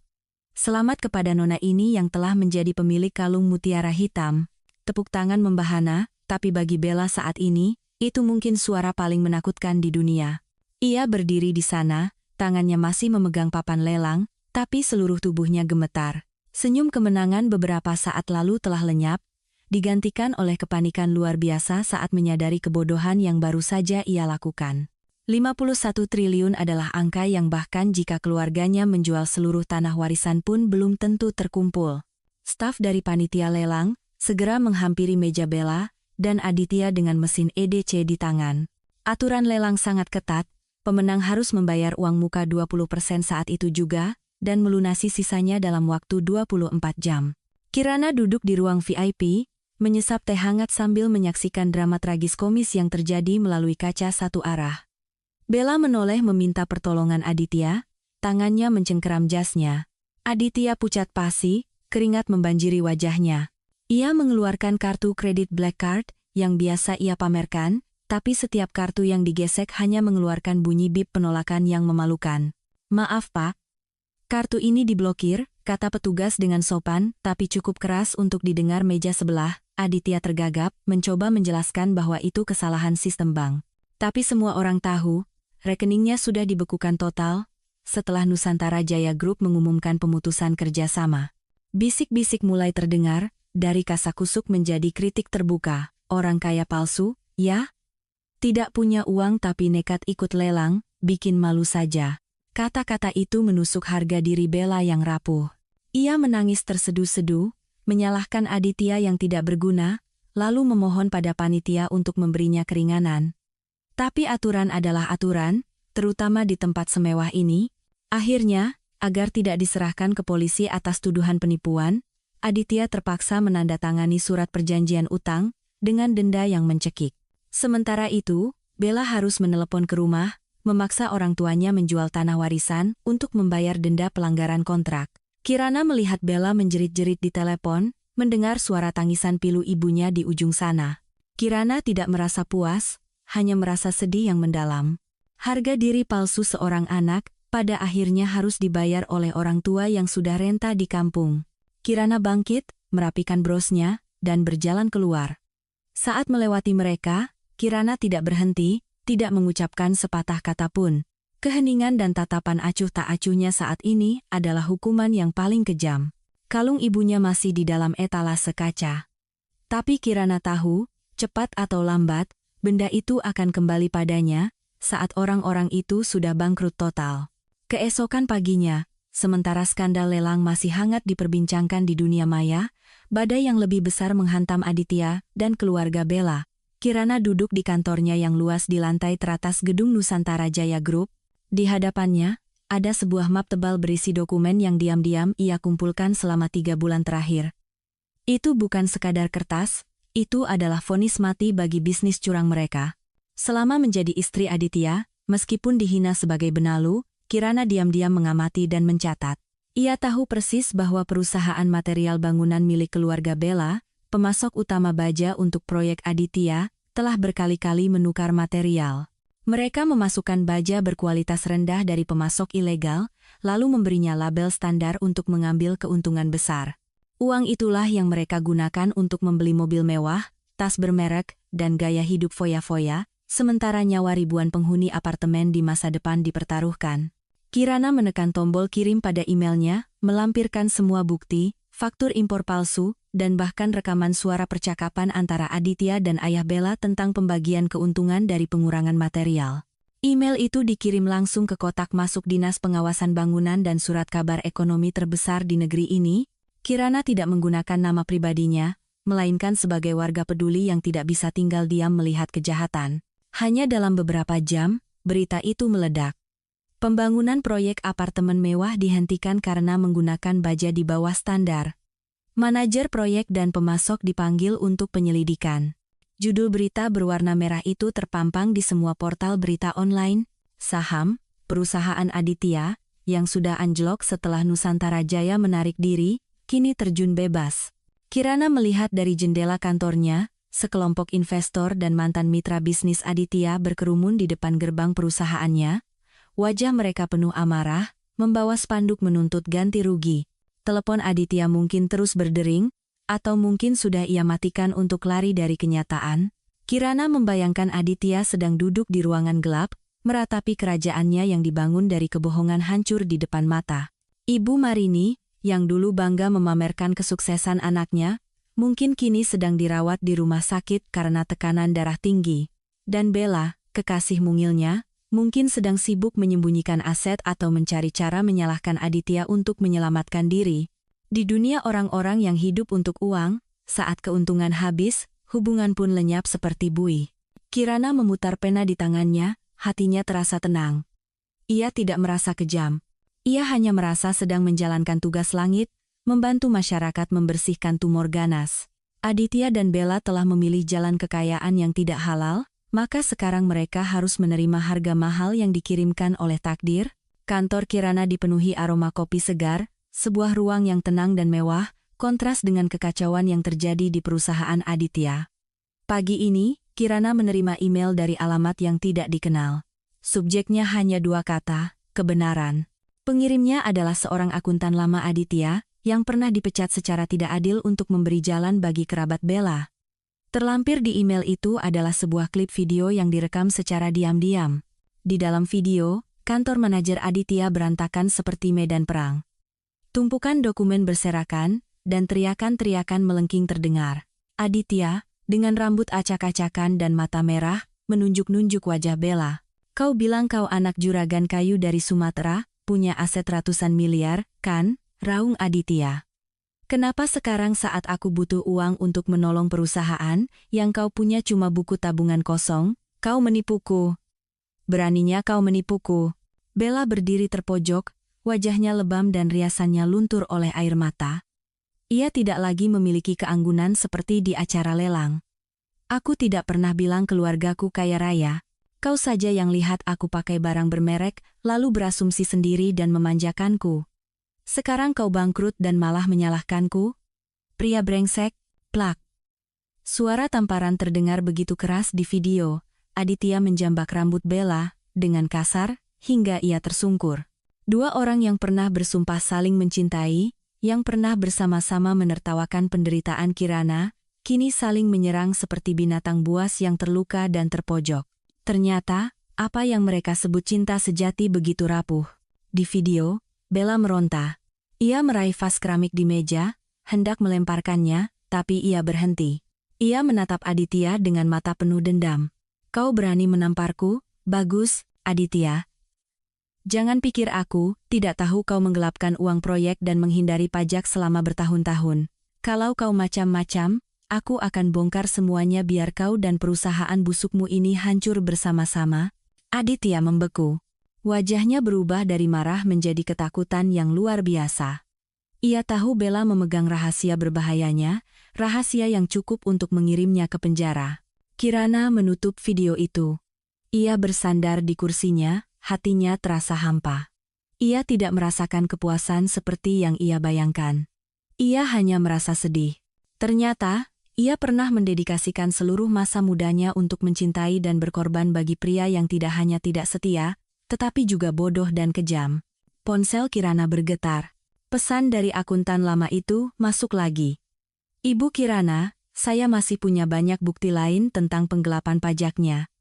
Selamat kepada Nona ini yang telah menjadi pemilik kalung mutiara hitam. Tepuk tangan membahana, tapi bagi Bella saat ini, Itu mungkin suara paling menakutkan di dunia. Ia berdiri di sana, tangannya masih memegang papan lelang, tapi seluruh tubuhnya gemetar. Senyum kemenangan beberapa saat lalu telah lenyap, digantikan oleh kepanikan luar biasa saat menyadari kebodohan yang baru saja ia lakukan. 51 triliun adalah angka yang bahkan jika keluarganya menjual seluruh tanah warisan pun belum tentu terkumpul. Staf dari panitia lelang segera menghampiri meja Bella dan Aditya dengan mesin EDC di tangan. Aturan lelang sangat ketat. Pemenang harus membayar uang muka 20% saat itu juga, dan melunasi sisanya dalam waktu 24 jam. Kirana duduk di ruang VIP, menyesap teh hangat sambil menyaksikan drama tragis komis yang terjadi melalui kaca satu arah. Bella menoleh meminta pertolongan Aditya, tangannya mencengkeram jasnya. Aditya pucat pasi, keringat membanjiri wajahnya. Ia mengeluarkan kartu kredit Black Card, yang biasa ia pamerkan, tapi setiap kartu yang digesek hanya mengeluarkan bunyi bip penolakan yang memalukan. "Maaf Pak, kartu ini diblokir," kata petugas dengan sopan, tapi cukup keras untuk didengar meja sebelah. Aditya tergagap, mencoba menjelaskan bahwa itu kesalahan sistem bank. Tapi semua orang tahu, rekeningnya sudah dibekukan total, setelah Nusantara Jaya Group mengumumkan pemutusan kerjasama. Bisik-bisik mulai terdengar, dari kasakusuk menjadi kritik terbuka. Orang kaya palsu, ya? Tidak punya uang tapi nekat ikut lelang, bikin malu saja. Kata-kata itu menusuk harga diri Bella yang rapuh. Ia menangis terseduh-seduh, menyalahkan Aditya yang tidak berguna, lalu memohon pada panitia untuk memberinya keringanan. Tapi aturan adalah aturan, terutama di tempat semewah ini. Akhirnya, agar tidak diserahkan ke polisi atas tuduhan penipuan, Aditya terpaksa menandatangani surat perjanjian utang dengan denda yang mencekik. Sementara itu, Bella harus menelepon ke rumah, memaksa orang tuanya menjual tanah warisan untuk membayar denda pelanggaran kontrak. Kirana melihat Bella menjerit-jerit di telepon, mendengar suara tangisan pilu ibunya di ujung sana. Kirana tidak merasa puas, hanya merasa sedih yang mendalam. Harga diri palsu seorang anak, pada akhirnya harus dibayar oleh orang tua yang sudah renta di kampung. Kirana bangkit, merapikan brosnya, dan berjalan keluar. Saat melewati mereka, Kirana tidak berhenti, tidak mengucapkan sepatah kata pun. Keheningan dan tatapan acuh tak acuhnya saat ini adalah hukuman yang paling kejam. Kalung ibunya masih di dalam etalase kaca. Tapi Kirana tahu, cepat atau lambat, benda itu akan kembali padanya, saat orang-orang itu sudah bangkrut total. Keesokan paginya, sementara skandal lelang masih hangat diperbincangkan di dunia maya, badai yang lebih besar menghantam Aditya dan keluarga Bella. Kirana duduk di kantornya yang luas di lantai teratas gedung Nusantara Jaya Group. Di hadapannya, ada sebuah map tebal berisi dokumen yang diam-diam ia kumpulkan selama 3 bulan terakhir. Itu bukan sekadar kertas, itu adalah vonis mati bagi bisnis curang mereka. Selama menjadi istri Aditya, meskipun dihina sebagai benalu, Kirana diam-diam mengamati dan mencatat. Ia tahu persis bahwa perusahaan material bangunan milik keluarga Bella, pemasok utama baja untuk proyek Aditya, telah berkali-kali menukar material. Mereka memasukkan baja berkualitas rendah dari pemasok ilegal, lalu memberinya label standar untuk mengambil keuntungan besar. Uang itulah yang mereka gunakan untuk membeli mobil mewah, tas bermerek, dan gaya hidup foya-foya, sementara nyawa ribuan penghuni apartemen di masa depan dipertaruhkan. Kirana menekan tombol kirim pada emailnya, melampirkan semua bukti, faktur impor palsu, dan bahkan rekaman suara percakapan antara Aditya dan ayah Bella tentang pembagian keuntungan dari pengurangan material. Email itu dikirim langsung ke kotak masuk Dinas Pengawasan Bangunan dan Surat Kabar Ekonomi terbesar di negeri ini. Kirana tidak menggunakan nama pribadinya, melainkan sebagai warga peduli yang tidak bisa tinggal diam melihat kejahatan. Hanya dalam beberapa jam, berita itu meledak. Pembangunan proyek apartemen mewah dihentikan karena menggunakan baja di bawah standar. Manajer proyek dan pemasok dipanggil untuk penyelidikan. Judul berita berwarna merah itu terpampang di semua portal berita online. Saham, perusahaan Aditya, yang sudah anjlok setelah Nusantara Jaya menarik diri, kini terjun bebas. Kirana melihat dari jendela kantornya, sekelompok investor dan mantan mitra bisnis Aditya berkerumun di depan gerbang perusahaannya. Wajah mereka penuh amarah, membawa spanduk menuntut ganti rugi. Telepon Aditya mungkin terus berdering, atau mungkin sudah ia matikan untuk lari dari kenyataan. Kirana membayangkan Aditya sedang duduk di ruangan gelap, meratapi kerajaannya yang dibangun dari kebohongan hancur di depan mata. Ibu Marini, yang dulu bangga memamerkan kesuksesan anaknya, mungkin kini sedang dirawat di rumah sakit karena tekanan darah tinggi. Dan Bella, kekasih mungilnya, mungkin sedang sibuk menyembunyikan aset atau mencari cara menyalahkan Aditya untuk menyelamatkan diri. Di dunia orang-orang yang hidup untuk uang, saat keuntungan habis, hubungan pun lenyap seperti buih. Kirana memutar pena di tangannya, hatinya terasa tenang. Ia tidak merasa kejam. Ia hanya merasa sedang menjalankan tugas langit, membantu masyarakat membersihkan tumor ganas. Aditya dan Bella telah memilih jalan kekayaan yang tidak halal, maka sekarang mereka harus menerima harga mahal yang dikirimkan oleh takdir. Kantor Kirana dipenuhi aroma kopi segar, sebuah ruang yang tenang dan mewah, kontras dengan kekacauan yang terjadi di perusahaan Aditya. Pagi ini, Kirana menerima email dari alamat yang tidak dikenal. Subjeknya hanya 2 kata, kebenaran. Pengirimnya adalah seorang akuntan lama Aditya, yang pernah dipecat secara tidak adil untuk memberi jalan bagi kerabat Bella. Terlampir di email itu adalah sebuah klip video yang direkam secara diam-diam. Di dalam video, kantor manajer Aditya berantakan seperti medan perang. Tumpukan dokumen berserakan, dan teriakan-teriakan melengking terdengar. Aditya, dengan rambut acak-acakan dan mata merah, menunjuk-nunjuk wajah Bella. Kau bilang kau anak juragan kayu dari Sumatera, punya aset ratusan miliar, kan? Raung Aditya. Kenapa sekarang saat aku butuh uang untuk menolong perusahaan, yang kau punya cuma buku tabungan kosong, kau menipuku? Beraninya kau menipuku. Bella berdiri terpojok, wajahnya lebam dan riasannya luntur oleh air mata. Ia tidak lagi memiliki keanggunan seperti di acara lelang. Aku tidak pernah bilang keluargaku kaya raya. Kau saja yang lihat aku pakai barang bermerek, lalu berasumsi sendiri dan memanjakanku. Sekarang kau bangkrut dan malah menyalahkanku? Pria brengsek, plak. Suara tamparan terdengar begitu keras di video. Aditya menjambak rambut Bella, dengan kasar, hingga ia tersungkur. 2 orang yang pernah bersumpah saling mencintai, yang pernah bersama-sama menertawakan penderitaan Kirana, kini saling menyerang seperti binatang buas yang terluka dan terpojok. Ternyata, apa yang mereka sebut cinta sejati begitu rapuh. Di video, Bella meronta. Ia meraih vas keramik di meja, hendak melemparkannya, tapi ia berhenti. Ia menatap Aditya dengan mata penuh dendam. Kau berani menamparku? Bagus, Aditya. Jangan pikir aku tidak tahu kau menggelapkan uang proyek dan menghindari pajak selama bertahun-tahun. Kalau kau macam-macam, aku akan bongkar semuanya biar kau dan perusahaan busukmu ini hancur bersama-sama. Aditya membeku. Wajahnya berubah dari marah menjadi ketakutan yang luar biasa. Ia tahu Bella memegang rahasia berbahayanya, rahasia yang cukup untuk mengirimnya ke penjara. Kirana menutup video itu. Ia bersandar di kursinya, hatinya terasa hampa. Ia tidak merasakan kepuasan seperti yang ia bayangkan. Ia hanya merasa sedih. Ternyata, ia pernah mendedikasikan seluruh masa mudanya untuk mencintai dan berkorban bagi pria yang tidak hanya tidak setia, tetapi juga bodoh dan kejam. Ponsel Kirana bergetar. Pesan dari akuntan lama itu masuk lagi. Ibu Kirana, saya masih punya banyak bukti lain tentang penggelapan pajaknya.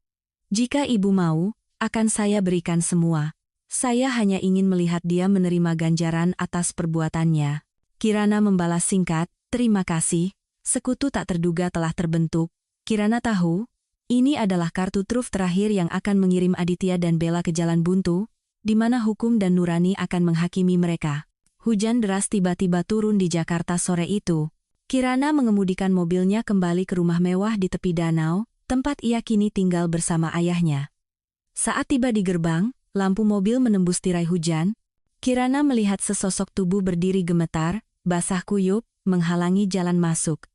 Jika ibu mau, akan saya berikan semua. Saya hanya ingin melihat dia menerima ganjaran atas perbuatannya. Kirana membalas singkat, terima kasih. Sekutu tak terduga telah terbentuk. Kirana tahu, ini adalah kartu truf terakhir yang akan mengirim Aditya dan Bella ke jalan buntu, di mana hukum dan nurani akan menghakimi mereka. Hujan deras tiba-tiba turun di Jakarta sore itu. Kirana mengemudikan mobilnya kembali ke rumah mewah di tepi danau, tempat ia kini tinggal bersama ayahnya. Saat tiba di gerbang, lampu mobil menembus tirai hujan. Kirana melihat sesosok tubuh berdiri gemetar, basah kuyup, menghalangi jalan masuk.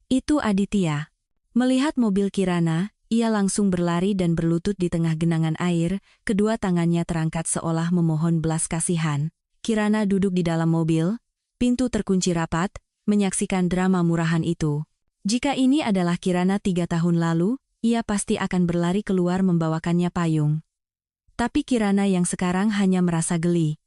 Itu Aditya. Melihat mobil Kirana, ia langsung berlari dan berlutut di tengah genangan air, kedua tangannya terangkat seolah memohon belas kasihan. Kirana duduk di dalam mobil, pintu terkunci rapat, menyaksikan drama murahan itu. Jika ini adalah Kirana 3 tahun lalu, ia pasti akan berlari keluar membawakannya payung. Tapi Kirana yang sekarang hanya merasa geli.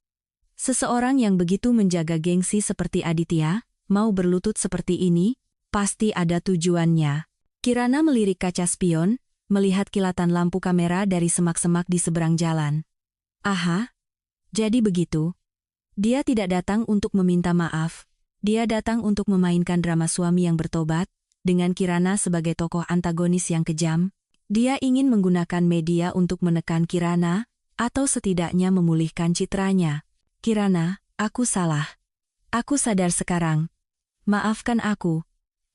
Seseorang yang begitu menjaga gengsi seperti Aditya, mau berlutut seperti ini, pasti ada tujuannya. Kirana melirik kaca spion, melihat kilatan lampu kamera dari semak-semak di seberang jalan. Aha, jadi begitu. Dia tidak datang untuk meminta maaf. Dia datang untuk memainkan drama suami yang bertobat, dengan Kirana sebagai tokoh antagonis yang kejam. Dia ingin menggunakan media untuk menekan Kirana, atau setidaknya memulihkan citranya. Kirana, aku salah. Aku sadar sekarang. Maafkan aku,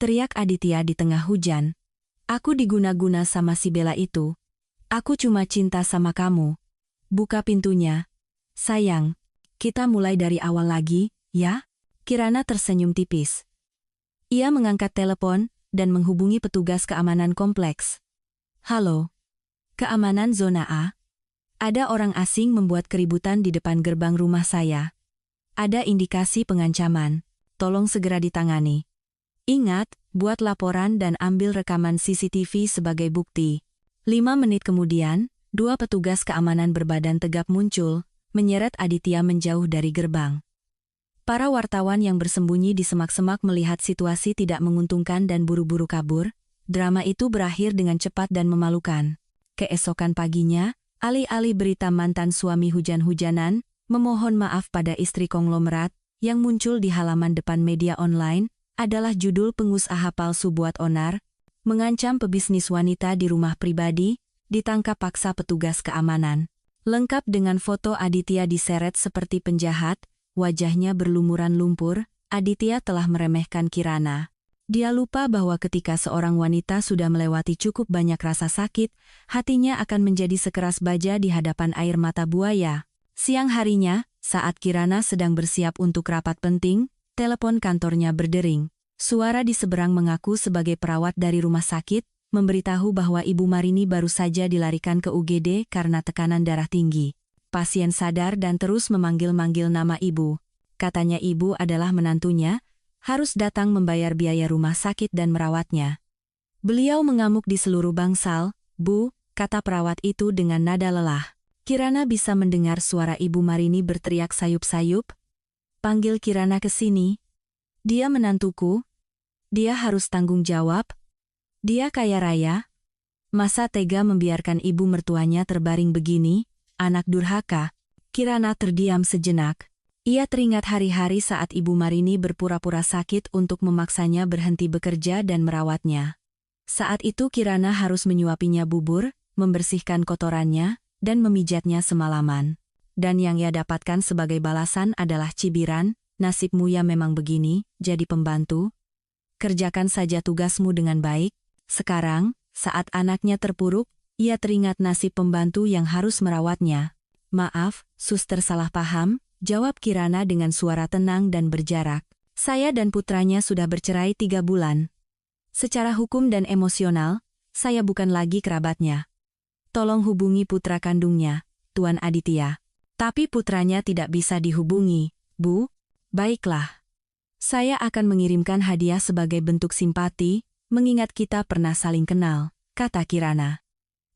teriak Aditya di tengah hujan. Aku diguna-guna sama si Bella itu. Aku cuma cinta sama kamu. Buka pintunya. Sayang, kita mulai dari awal lagi, ya? Kirana tersenyum tipis. Ia mengangkat telepon dan menghubungi petugas keamanan kompleks. Halo. Keamanan zona A. Ada orang asing membuat keributan di depan gerbang rumah saya. Ada indikasi pengancaman. Tolong segera ditangani. Ingat, buat laporan dan ambil rekaman CCTV sebagai bukti. 5 menit kemudian, 2 petugas keamanan berbadan tegap muncul, menyeret Aditya menjauh dari gerbang. Para wartawan yang bersembunyi di semak-semak melihat situasi tidak menguntungkan dan buru-buru kabur. Drama itu berakhir dengan cepat dan memalukan. Keesokan paginya, alih-alih berita mantan suami hujan-hujanan, memohon maaf pada istri konglomerat, yang muncul di halaman depan media online, adalah judul pengusaha palsu buat onar, mengancam pebisnis wanita di rumah pribadi, ditangkap paksa petugas keamanan. Lengkap dengan foto Aditya diseret seperti penjahat, wajahnya berlumuran lumpur. Aditya telah meremehkan Kirana. Dia lupa bahwa ketika seorang wanita sudah melewati cukup banyak rasa sakit, hatinya akan menjadi sekeras baja di hadapan air mata buaya. Siang harinya, saat Kirana sedang bersiap untuk rapat penting, telepon kantornya berdering. Suara di seberang mengaku sebagai perawat dari rumah sakit, memberitahu bahwa Ibu Marini baru saja dilarikan ke UGD karena tekanan darah tinggi. Pasien sadar dan terus memanggil-manggil nama ibu. Katanya ibu adalah menantunya, harus datang membayar biaya rumah sakit dan merawatnya. Beliau mengamuk di seluruh bangsal. Bu, kata perawat itu dengan nada lelah. Kirana bisa mendengar suara Ibu Marini berteriak sayup-sayup. Panggil Kirana ke sini. Dia menantuku. Dia harus tanggung jawab. Dia kaya raya. Masa tega membiarkan ibu mertuanya terbaring begini, anak durhaka. Kirana terdiam sejenak. Ia teringat hari-hari saat Ibu Marini berpura-pura sakit untuk memaksanya berhenti bekerja dan merawatnya. Saat itu Kirana harus menyuapinya bubur, membersihkan kotorannya, dan memijatnya semalaman. Dan yang ia dapatkan sebagai balasan adalah cibiran, nasibmu ya memang begini, jadi pembantu. Kerjakan saja tugasmu dengan baik. Sekarang, saat anaknya terpuruk, ia teringat nasib pembantu yang harus merawatnya. Maaf, suster salah paham, jawab Kirana dengan suara tenang dan berjarak. Saya dan putranya sudah bercerai 3 bulan. Secara hukum dan emosional, saya bukan lagi kerabatnya. Tolong hubungi putra kandungnya, Tuan Aditya. Tapi putranya tidak bisa dihubungi, Bu. Baiklah. Saya akan mengirimkan hadiah sebagai bentuk simpati, mengingat kita pernah saling kenal, kata Kirana.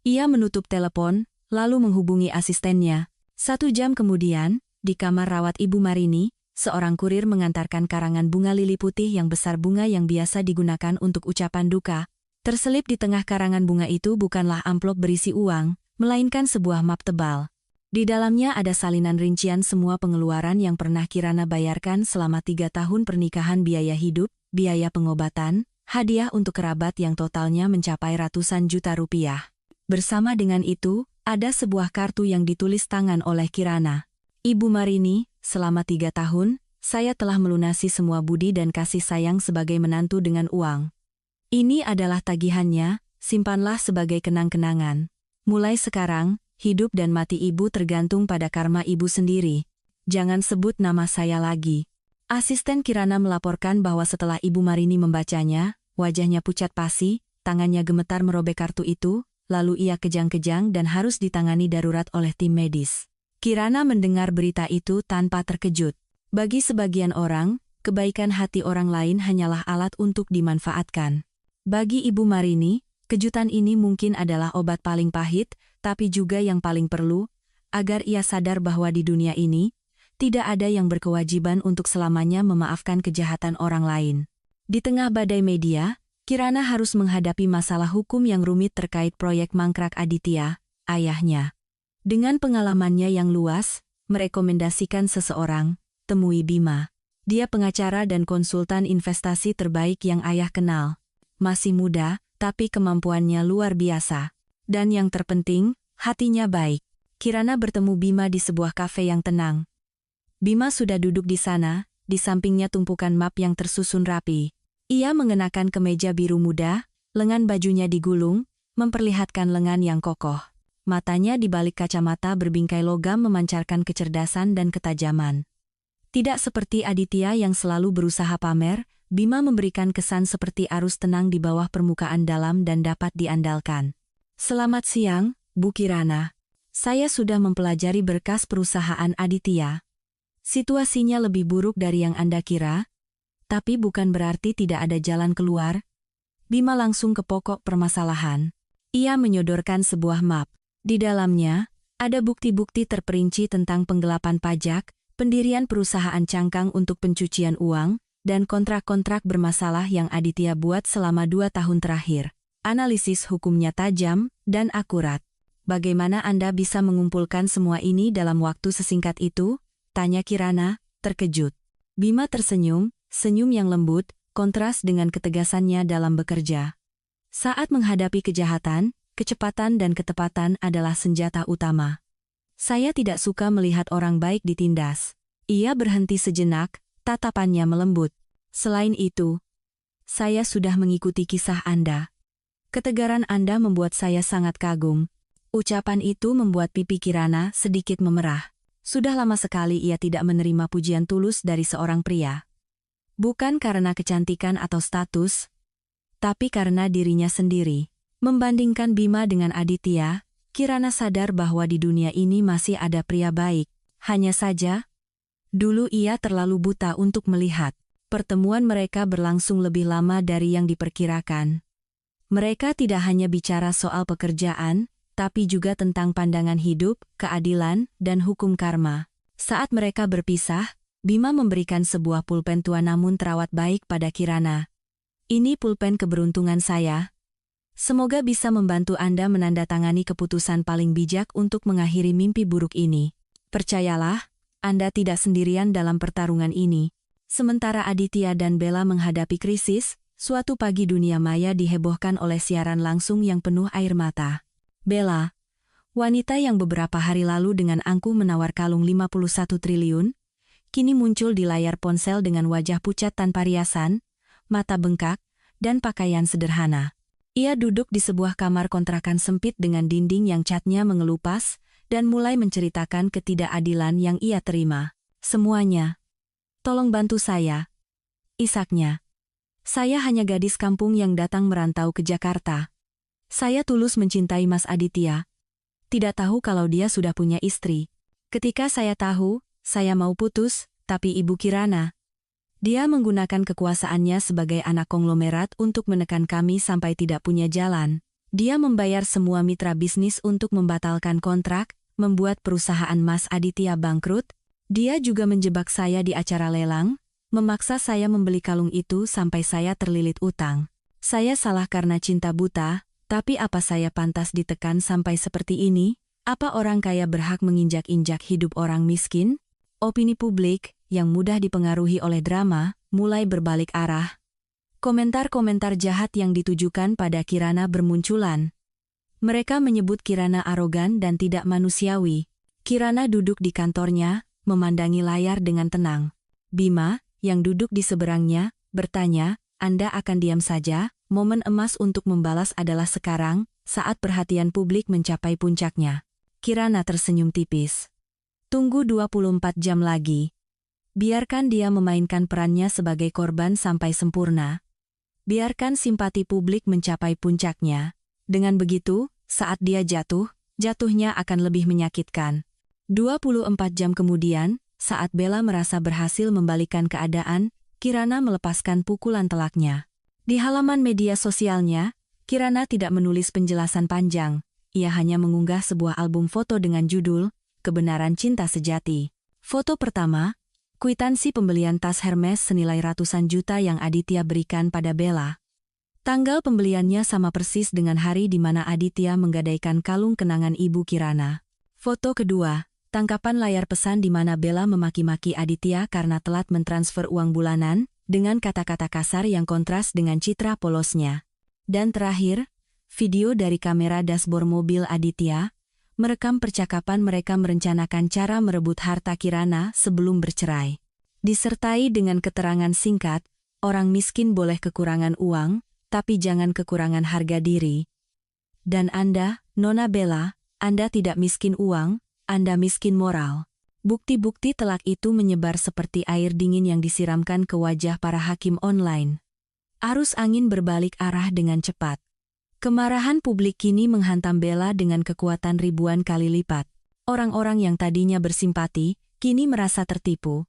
Ia menutup telepon, lalu menghubungi asistennya. 1 jam kemudian, di kamar rawat Ibu Marini, seorang kurir mengantarkan karangan bunga lili putih yang besar, bunga yang biasa digunakan untuk ucapan duka. Terselip di tengah karangan bunga itu bukanlah amplop berisi uang, melainkan sebuah map tebal. Di dalamnya ada salinan rincian semua pengeluaran yang pernah Kirana bayarkan selama 3 tahun pernikahan, biaya hidup, biaya pengobatan, hadiah untuk kerabat yang totalnya mencapai ratusan juta rupiah. Bersama dengan itu, ada sebuah kartu yang ditulis tangan oleh Kirana. Ibu Marini, selama 3 tahun, saya telah melunasi semua budi dan kasih sayang sebagai menantu dengan uang. Ini adalah tagihannya, simpanlah sebagai kenang-kenangan. Mulai sekarang, hidup dan mati ibu tergantung pada karma ibu sendiri. Jangan sebut nama saya lagi. Asisten Kirana melaporkan bahwa setelah Ibu Marini membacanya, wajahnya pucat pasi, tangannya gemetar merobek kartu itu, lalu ia kejang-kejang dan harus ditangani darurat oleh tim medis. Kirana mendengar berita itu tanpa terkejut. Bagi sebagian orang, kebaikan hati orang lain hanyalah alat untuk dimanfaatkan. Bagi Ibu Marini, kejutan ini mungkin adalah obat paling pahit, tapi juga yang paling perlu, agar ia sadar bahwa di dunia ini, tidak ada yang berkewajiban untuk selamanya memaafkan kejahatan orang lain. Di tengah badai media, Kirana harus menghadapi masalah hukum yang rumit terkait proyek mangkrak Aditya, ayahnya. Dengan pengalamannya yang luas, merekomendasikan seseorang, temui Bima. Dia pengacara dan konsultan investasi terbaik yang ayah kenal. Masih muda, tapi kemampuannya luar biasa. Dan yang terpenting, hatinya baik. Kirana bertemu Bima di sebuah kafe yang tenang. Bima sudah duduk di sana, di sampingnya tumpukan map yang tersusun rapi. Ia mengenakan kemeja biru muda, lengan bajunya digulung, memperlihatkan lengan yang kokoh. Matanya di balik kacamata berbingkai logam memancarkan kecerdasan dan ketajaman. Tidak seperti Aditya yang selalu berusaha pamer, Bima memberikan kesan seperti arus tenang di bawah permukaan dalam dan dapat diandalkan. Selamat siang, Bu Kirana. Saya sudah mempelajari berkas perusahaan Aditya. Situasinya lebih buruk dari yang Anda kira, tapi bukan berarti tidak ada jalan keluar. Bima langsung ke pokok permasalahan. Ia menyodorkan sebuah map. Di dalamnya, ada bukti-bukti terperinci tentang penggelapan pajak, pendirian perusahaan cangkang untuk pencucian uang, dan kontrak-kontrak bermasalah yang Aditya buat selama 2 tahun terakhir. Analisis hukumnya tajam dan akurat. Bagaimana Anda bisa mengumpulkan semua ini dalam waktu sesingkat itu? Tanya Kirana, terkejut. Bima tersenyum, senyum yang lembut, kontras dengan ketegasannya dalam bekerja. Saat menghadapi kejahatan, kecepatan dan ketepatan adalah senjata utama. Saya tidak suka melihat orang baik ditindas. Ia berhenti sejenak, tatapannya melembut. Selain itu, saya sudah mengikuti kisah Anda. Ketegaran Anda membuat saya sangat kagum. Ucapan itu membuat pipi Kirana sedikit memerah. Sudah lama sekali ia tidak menerima pujian tulus dari seorang pria. Bukan karena kecantikan atau status, tapi karena dirinya sendiri. Membandingkan Bima dengan Aditya, Kirana sadar bahwa di dunia ini masih ada pria baik. Hanya saja, dulu ia terlalu buta untuk melihat. Pertemuan mereka berlangsung lebih lama dari yang diperkirakan. Mereka tidak hanya bicara soal pekerjaan, tapi juga tentang pandangan hidup, keadilan, dan hukum karma. Saat mereka berpisah, Bima memberikan sebuah pulpen tua namun terawat baik pada Kirana. Ini pulpen keberuntungan saya. Semoga bisa membantu Anda menandatangani keputusan paling bijak untuk mengakhiri mimpi buruk ini. Percayalah, Anda tidak sendirian dalam pertarungan ini. Sementara Aditya dan Bella menghadapi krisis, suatu pagi dunia maya dihebohkan oleh siaran langsung yang penuh air mata. Bella, wanita yang beberapa hari lalu dengan angkuh menawar kalung 51 triliun, kini muncul di layar ponsel dengan wajah pucat tanpa riasan, mata bengkak, dan pakaian sederhana. Ia duduk di sebuah kamar kontrakan sempit dengan dinding yang catnya mengelupas, dan mulai menceritakan ketidakadilan yang ia terima. Semuanya. Tolong bantu saya. Isaknya. Saya hanya gadis kampung yang datang merantau ke Jakarta. Saya tulus mencintai Mas Aditya. Tidak tahu kalau dia sudah punya istri. Ketika saya tahu, saya mau putus, tapi Ibu Kirana. Dia menggunakan kekuasaannya sebagai anak konglomerat untuk menekan kami sampai tidak punya jalan. Dia membayar semua mitra bisnis untuk membatalkan kontrak, membuat perusahaan Mas Aditya bangkrut. Dia juga menjebak saya di acara lelang, memaksa saya membeli kalung itu sampai saya terlilit utang. Saya salah karena cinta buta, tapi apa saya pantas ditekan sampai seperti ini? Apa orang kaya berhak menginjak-injak hidup orang miskin? Opini publik, yang mudah dipengaruhi oleh drama, mulai berbalik arah. Komentar-komentar jahat yang ditujukan pada Kirana bermunculan. Mereka menyebut Kirana arogan dan tidak manusiawi. Kirana duduk di kantornya, memandangi layar dengan tenang. Bima, yang duduk di seberangnya, bertanya, Anda akan diam saja? Momen emas untuk membalas adalah sekarang, saat perhatian publik mencapai puncaknya. Kirana tersenyum tipis. Tunggu 24 jam lagi. Biarkan dia memainkan perannya sebagai korban sampai sempurna. Biarkan simpati publik mencapai puncaknya. Dengan begitu, saat dia jatuh, jatuhnya akan lebih menyakitkan. 24 jam kemudian, saat Bella merasa berhasil membalikkan keadaan, Kirana melepaskan pukulan telaknya. Di halaman media sosialnya, Kirana tidak menulis penjelasan panjang. Ia hanya mengunggah sebuah album foto dengan judul, Kebenaran Cinta Sejati. Foto pertama, kwitansi pembelian tas Hermes senilai ratusan juta yang Aditya berikan pada Bella. Tanggal pembeliannya sama persis dengan hari di mana Aditya menggadaikan kalung kenangan ibu Kirana. Foto kedua, tangkapan layar pesan di mana Bella memaki-maki Aditya karena telat mentransfer uang bulanan, dengan kata-kata kasar yang kontras dengan citra polosnya. Dan terakhir, video dari kamera dashboard mobil Aditya, merekam percakapan mereka merencanakan cara merebut harta Kirana sebelum bercerai. Disertai dengan keterangan singkat, orang miskin boleh kekurangan uang, tapi jangan kekurangan harga diri. Dan Anda, Nona Bella, Anda tidak miskin uang, Anda miskin moral. Bukti-bukti telak itu menyebar seperti air dingin yang disiramkan ke wajah para hakim online. Arus angin berbalik arah dengan cepat. Kemarahan publik kini menghantam Bella dengan kekuatan ribuan kali lipat. Orang-orang yang tadinya bersimpati, kini merasa tertipu.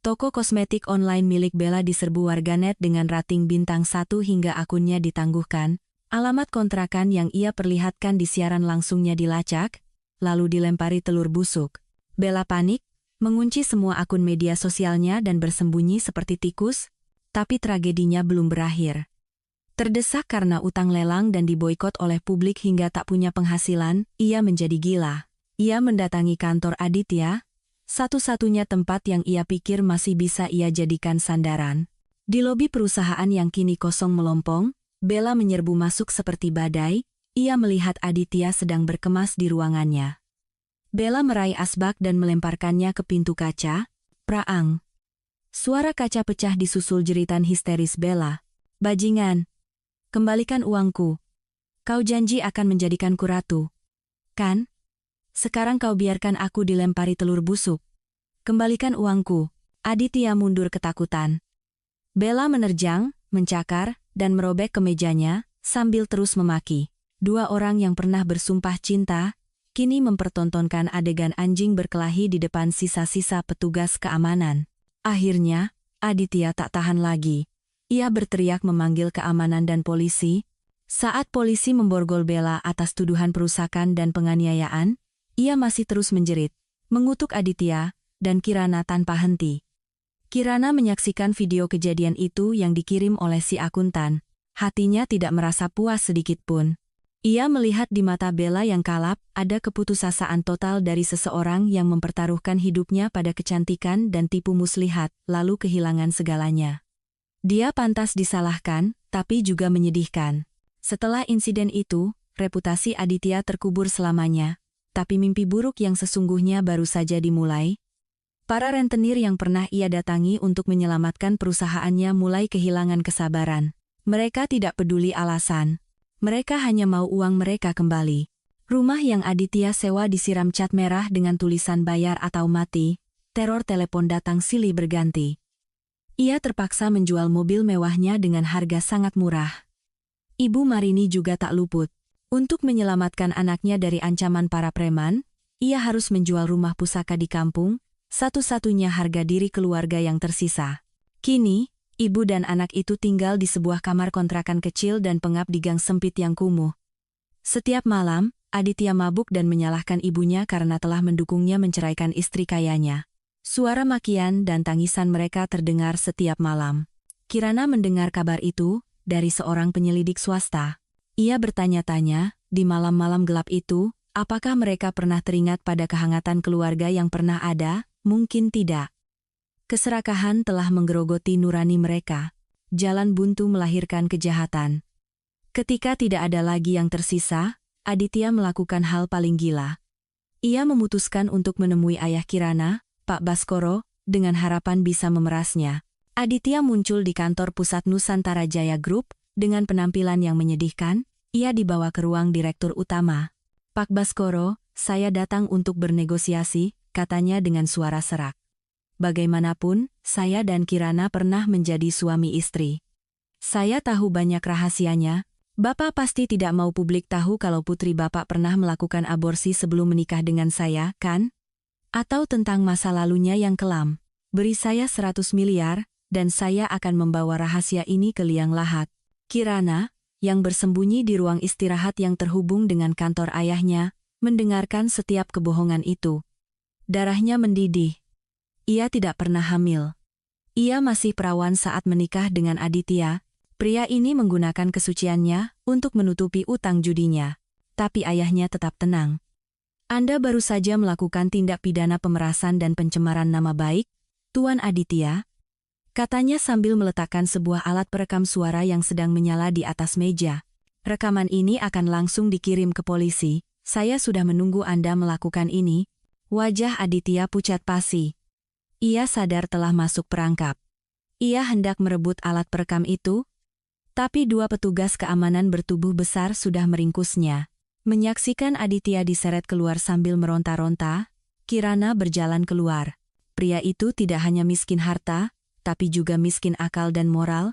Toko kosmetik online milik Bella diserbu warganet dengan rating bintang 1 hingga akunnya ditangguhkan, alamat kontrakan yang ia perlihatkan di siaran langsungnya dilacak, lalu dilempari telur busuk. Bella panik, mengunci semua akun media sosialnya dan bersembunyi seperti tikus, tapi tragedinya belum berakhir. Terdesak karena utang lelang dan diboikot oleh publik hingga tak punya penghasilan, ia menjadi gila. Ia mendatangi kantor Aditya, satu-satunya tempat yang ia pikir masih bisa ia jadikan sandaran. Di lobi perusahaan yang kini kosong melompong, Bella menyerbu masuk seperti badai, ia melihat Aditya sedang berkemas di ruangannya. Bella meraih asbak dan melemparkannya ke pintu kaca, praang. Suara kaca pecah disusul jeritan histeris Bella. Bajingan, kembalikan uangku. Kau janji akan menjadikanku ratu. Kan? Sekarang kau biarkan aku dilempari telur busuk. Kembalikan uangku. Aditya mundur ketakutan. Bella menerjang, mencakar, dan merobek ke mejanya, sambil terus memaki. Dua orang yang pernah bersumpah cinta, kini mempertontonkan adegan anjing berkelahi di depan sisa-sisa petugas keamanan. Akhirnya, Aditya tak tahan lagi. Ia berteriak memanggil keamanan dan polisi. Saat polisi memborgol Bella atas tuduhan perusakan dan penganiayaan, ia masih terus menjerit, mengutuk Aditya, dan Kirana tanpa henti. Kirana menyaksikan video kejadian itu yang dikirim oleh si akuntan. Hatinya tidak merasa puas sedikit pun. Ia melihat di mata Bella yang kalap, ada keputusasaan total dari seseorang yang mempertaruhkan hidupnya pada kecantikan dan tipu muslihat, lalu kehilangan segalanya. Dia pantas disalahkan, tapi juga menyedihkan. Setelah insiden itu, reputasi Aditya terkubur selamanya. Tapi mimpi buruk yang sesungguhnya baru saja dimulai. Para rentenir yang pernah ia datangi untuk menyelamatkan perusahaannya mulai kehilangan kesabaran. Mereka tidak peduli alasan. Mereka hanya mau uang mereka kembali. Rumah yang Aditya sewa disiram cat merah dengan tulisan bayar atau mati. Teror telepon datang silih berganti. Ia terpaksa menjual mobil mewahnya dengan harga sangat murah. Ibu Marini juga tak luput. Untuk menyelamatkan anaknya dari ancaman para preman, ia harus menjual rumah pusaka di kampung, satu-satunya harga diri keluarga yang tersisa. Kini, ibu dan anak itu tinggal di sebuah kamar kontrakan kecil dan pengap di gang sempit yang kumuh. Setiap malam, Aditya mabuk dan menyalahkan ibunya karena telah mendukungnya menceraikan istri kayanya. Suara makian dan tangisan mereka terdengar setiap malam. Kirana mendengar kabar itu dari seorang penyelidik swasta. Ia bertanya-tanya, di malam-malam gelap itu, apakah mereka pernah teringat pada kehangatan keluarga yang pernah ada? Mungkin tidak. Keserakahan telah menggerogoti nurani mereka. Jalan buntu melahirkan kejahatan. Ketika tidak ada lagi yang tersisa, Aditya melakukan hal paling gila. Ia memutuskan untuk menemui ayah Kirana, Pak Baskoro, dengan harapan bisa memerasnya. Aditya muncul di kantor pusat Nusantara Jaya Group, dengan penampilan yang menyedihkan. Ia dibawa ke ruang direktur utama. Pak Baskoro, saya datang untuk bernegosiasi, katanya dengan suara serak. Bagaimanapun, saya dan Kirana pernah menjadi suami istri. Saya tahu banyak rahasianya. Bapak pasti tidak mau publik tahu kalau putri Bapak pernah melakukan aborsi sebelum menikah dengan saya, kan? Atau tentang masa lalunya yang kelam. Beri saya 100 miliar, dan saya akan membawa rahasia ini ke liang lahat. Kirana, yang bersembunyi di ruang istirahat yang terhubung dengan kantor ayahnya, mendengarkan setiap kebohongan itu. Darahnya mendidih. Ia tidak pernah hamil. Ia masih perawan saat menikah dengan Aditya, Pria ini menggunakan kesuciannya untuk menutupi utang judinya. Tapi ayahnya tetap tenang. Anda baru saja melakukan tindak pidana pemerasan dan pencemaran nama baik, Tuan Aditya, katanya sambil meletakkan sebuah alat perekam suara yang sedang menyala di atas meja. Rekaman ini akan langsung dikirim ke polisi. Saya sudah menunggu Anda melakukan ini. Wajah Aditya pucat pasi. Ia sadar telah masuk perangkap. Ia hendak merebut alat perekam itu, tapi dua petugas keamanan bertubuh besar sudah meringkusnya. Menyaksikan Aditya diseret keluar sambil meronta-ronta, Kirana berjalan keluar. Pria itu tidak hanya miskin harta, tapi juga miskin akal dan moral.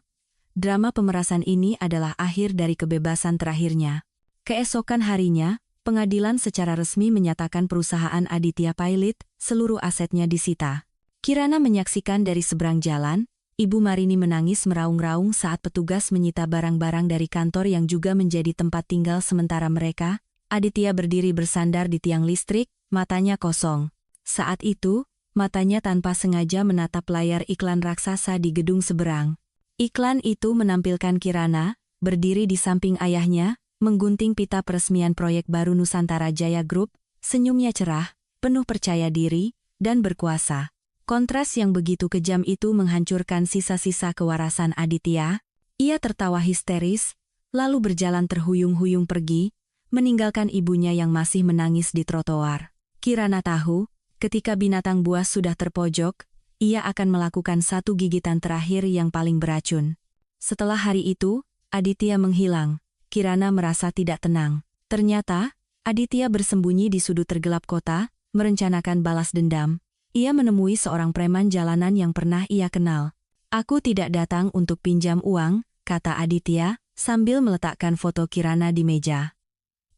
Drama pemerasan ini adalah akhir dari kebebasan terakhirnya. Keesokan harinya, pengadilan secara resmi menyatakan perusahaan Aditya Pilot, seluruh asetnya disita. Kirana menyaksikan dari seberang jalan. Ibu Marini menangis meraung-raung saat petugas menyita barang-barang dari kantor yang juga menjadi tempat tinggal sementara mereka. Aditya berdiri bersandar di tiang listrik, matanya kosong. Saat itu, matanya tanpa sengaja menatap layar iklan raksasa di gedung seberang. Iklan itu menampilkan Kirana, berdiri di samping ayahnya, menggunting pita peresmian proyek baru Nusantara Jaya Group, senyumnya cerah, penuh percaya diri, dan berkuasa. Kontras yang begitu kejam itu menghancurkan sisa-sisa kewarasan Aditya. Ia tertawa histeris, lalu berjalan terhuyung-huyung pergi, meninggalkan ibunya yang masih menangis di trotoar. Kirana tahu, ketika binatang buas sudah terpojok, ia akan melakukan satu gigitan terakhir yang paling beracun. Setelah hari itu, Aditya menghilang. Kirana merasa tidak tenang. Ternyata, Aditya bersembunyi di sudut tergelap kota, merencanakan balas dendam. Ia menemui seorang preman jalanan yang pernah ia kenal. Aku tidak datang untuk pinjam uang, kata Aditya, sambil meletakkan foto Kirana di meja.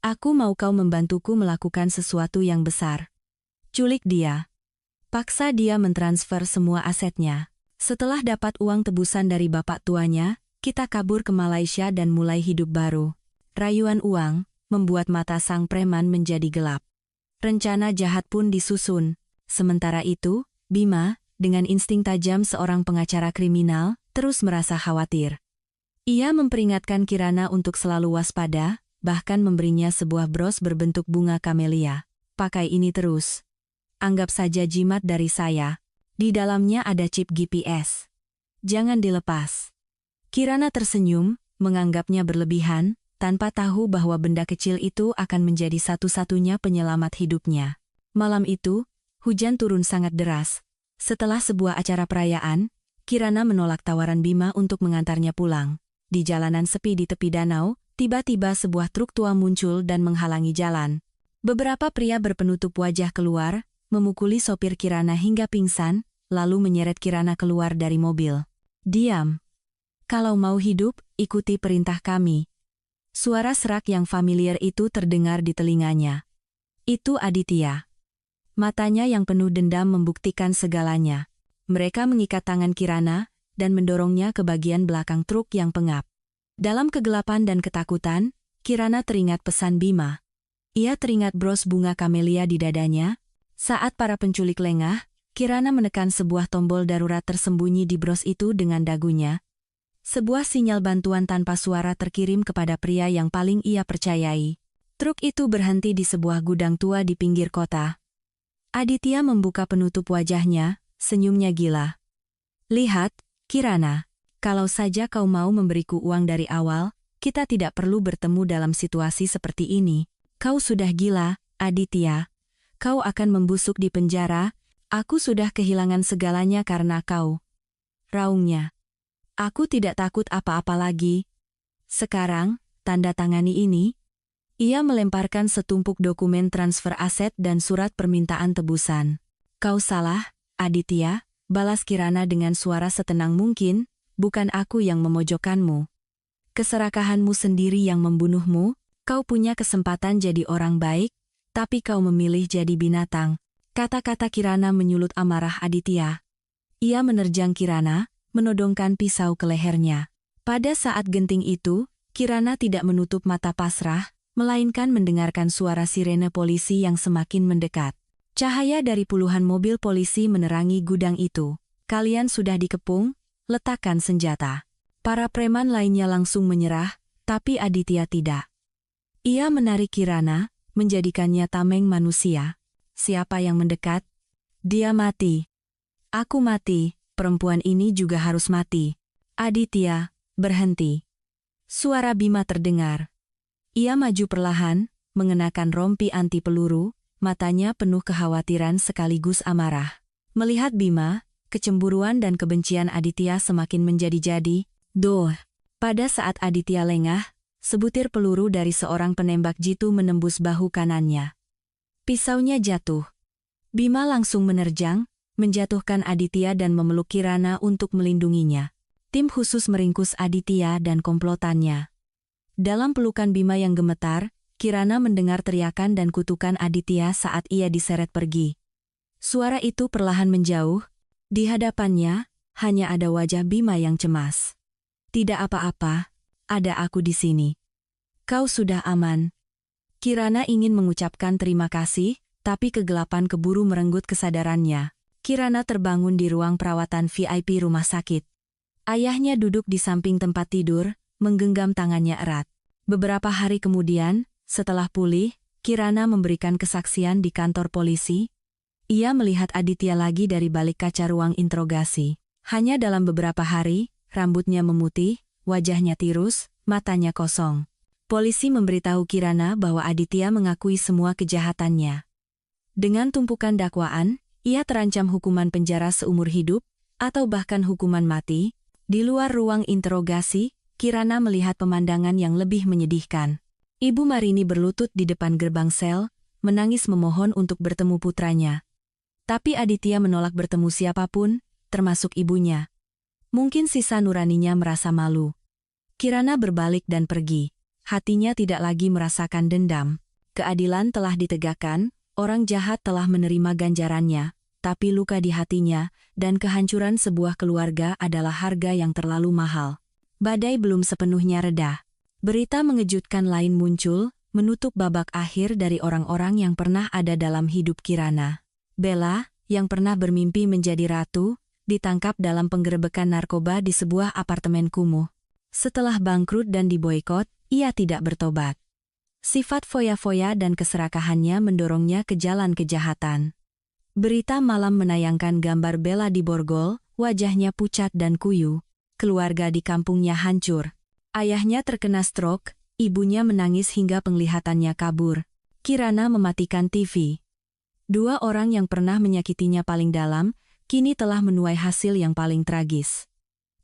Aku mau kau membantuku melakukan sesuatu yang besar. Culik dia. Paksa dia mentransfer semua asetnya. Setelah dapat uang tebusan dari bapak tuanya, kita kabur ke Malaysia dan mulai hidup baru. Rayuan uang membuat mata sang preman menjadi gelap. Rencana jahat pun disusun. Sementara itu, Bima, dengan insting tajam seorang pengacara kriminal, terus merasa khawatir. Ia memperingatkan Kirana untuk selalu waspada, bahkan memberinya sebuah bros berbentuk bunga kamelia. Pakai ini terus. Anggap saja jimat dari saya. Di dalamnya ada chip GPS. Jangan dilepas. Kirana tersenyum, menganggapnya berlebihan, tanpa tahu bahwa benda kecil itu akan menjadi satu-satunya penyelamat hidupnya. Malam itu, hujan turun sangat deras. Setelah sebuah acara perayaan, Kirana menolak tawaran Bima untuk mengantarnya pulang. Di jalanan sepi di tepi danau, tiba-tiba sebuah truk tua muncul dan menghalangi jalan. Beberapa pria berpenutup wajah keluar, memukuli sopir Kirana hingga pingsan, lalu menyeret Kirana keluar dari mobil. Diam. Kalau mau hidup, ikuti perintah kami. Suara serak yang familiar itu terdengar di telinganya. Itu Aditya. Matanya yang penuh dendam membuktikan segalanya. Mereka mengikat tangan Kirana dan mendorongnya ke bagian belakang truk yang pengap. Dalam kegelapan dan ketakutan, Kirana teringat pesan Bima. Ia teringat bros bunga kamelia di dadanya. Saat para penculik lengah, Kirana menekan sebuah tombol darurat tersembunyi di bros itu dengan dagunya. Sebuah sinyal bantuan tanpa suara terkirim kepada pria yang paling ia percayai. Truk itu berhenti di sebuah gudang tua di pinggir kota. Aditya membuka penutup wajahnya, senyumnya gila. Lihat, Kirana, kalau saja kau mau memberiku uang dari awal, kita tidak perlu bertemu dalam situasi seperti ini. Kau sudah gila, Aditya. Kau akan membusuk di penjara, aku sudah kehilangan segalanya karena kau. Raungnya. Aku tidak takut apa-apa lagi. Sekarang, tanda tangani ini. Ia melemparkan setumpuk dokumen transfer aset dan surat permintaan tebusan. Kau salah, Aditya, balas Kirana dengan suara setenang mungkin, bukan aku yang memojokkanmu. Keserakahanmu sendiri yang membunuhmu, kau punya kesempatan jadi orang baik, tapi kau memilih jadi binatang. Kata-kata Kirana menyulut amarah Aditya. Ia menerjang Kirana, menodongkan pisau ke lehernya. Pada saat genting itu, Kirana tidak menutup mata pasrah, melainkan mendengarkan suara sirene polisi yang semakin mendekat. Cahaya dari puluhan mobil polisi menerangi gudang itu. Kalian sudah dikepung, letakkan senjata. Para preman lainnya langsung menyerah, tapi Aditya tidak. Ia menarik Kirana, menjadikannya tameng manusia. Siapa yang mendekat? Dia mati. Aku mati, perempuan ini juga harus mati. Aditya, berhenti. Suara Bima terdengar. Ia maju perlahan, mengenakan rompi anti peluru, matanya penuh kekhawatiran sekaligus amarah. Melihat Bima, kecemburuan dan kebencian Aditya semakin menjadi-jadi. Doh! Pada saat Aditya lengah, sebutir peluru dari seorang penembak jitu menembus bahu kanannya. Pisaunya jatuh. Bima langsung menerjang, menjatuhkan Aditya dan memeluk Kirana untuk melindunginya. Tim khusus meringkus Aditya dan komplotannya. Dalam pelukan Bima yang gemetar, Kirana mendengar teriakan dan kutukan Aditya saat ia diseret pergi. Suara itu perlahan menjauh. Di hadapannya, hanya ada wajah Bima yang cemas. Tidak apa-apa, ada aku di sini. Kau sudah aman. Kirana ingin mengucapkan terima kasih, tapi kegelapan keburu merenggut kesadarannya. Kirana terbangun di ruang perawatan VIP rumah sakit. Ayahnya duduk di samping tempat tidur, menggenggam tangannya erat. Beberapa hari kemudian, setelah pulih, Kirana memberikan kesaksian di kantor polisi. Ia melihat Aditya lagi dari balik kaca ruang interogasi. Hanya dalam beberapa hari, rambutnya memutih, wajahnya tirus, matanya kosong. Polisi memberitahu Kirana bahwa Aditya mengakui semua kejahatannya. Dengan tumpukan dakwaan, ia terancam hukuman penjara seumur hidup, atau bahkan hukuman mati. Di luar ruang interogasi, Kirana melihat pemandangan yang lebih menyedihkan. Ibu Marini berlutut di depan gerbang sel, menangis memohon untuk bertemu putranya. Tapi Aditya menolak bertemu siapapun, termasuk ibunya. Mungkin sisa nuraninya merasa malu. Kirana berbalik dan pergi. Hatinya tidak lagi merasakan dendam. Keadilan telah ditegakkan, orang jahat telah menerima ganjarannya, tapi luka di hatinya dan kehancuran sebuah keluarga adalah harga yang terlalu mahal. Badai belum sepenuhnya reda. Berita mengejutkan lain muncul, menutup babak akhir dari orang-orang yang pernah ada dalam hidup Kirana. Bella, yang pernah bermimpi menjadi ratu, ditangkap dalam penggerebekan narkoba di sebuah apartemen kumuh. Setelah bangkrut dan diboikot, ia tidak bertobat. Sifat foya-foya dan keserakahannya mendorongnya ke jalan kejahatan. Berita malam menayangkan gambar Bella di borgol, wajahnya pucat dan kuyu. Keluarga di kampungnya hancur. Ayahnya terkena stroke, ibunya menangis hingga penglihatannya kabur. Kirana mematikan TV. Dua orang yang pernah menyakitinya paling dalam, kini telah menuai hasil yang paling tragis.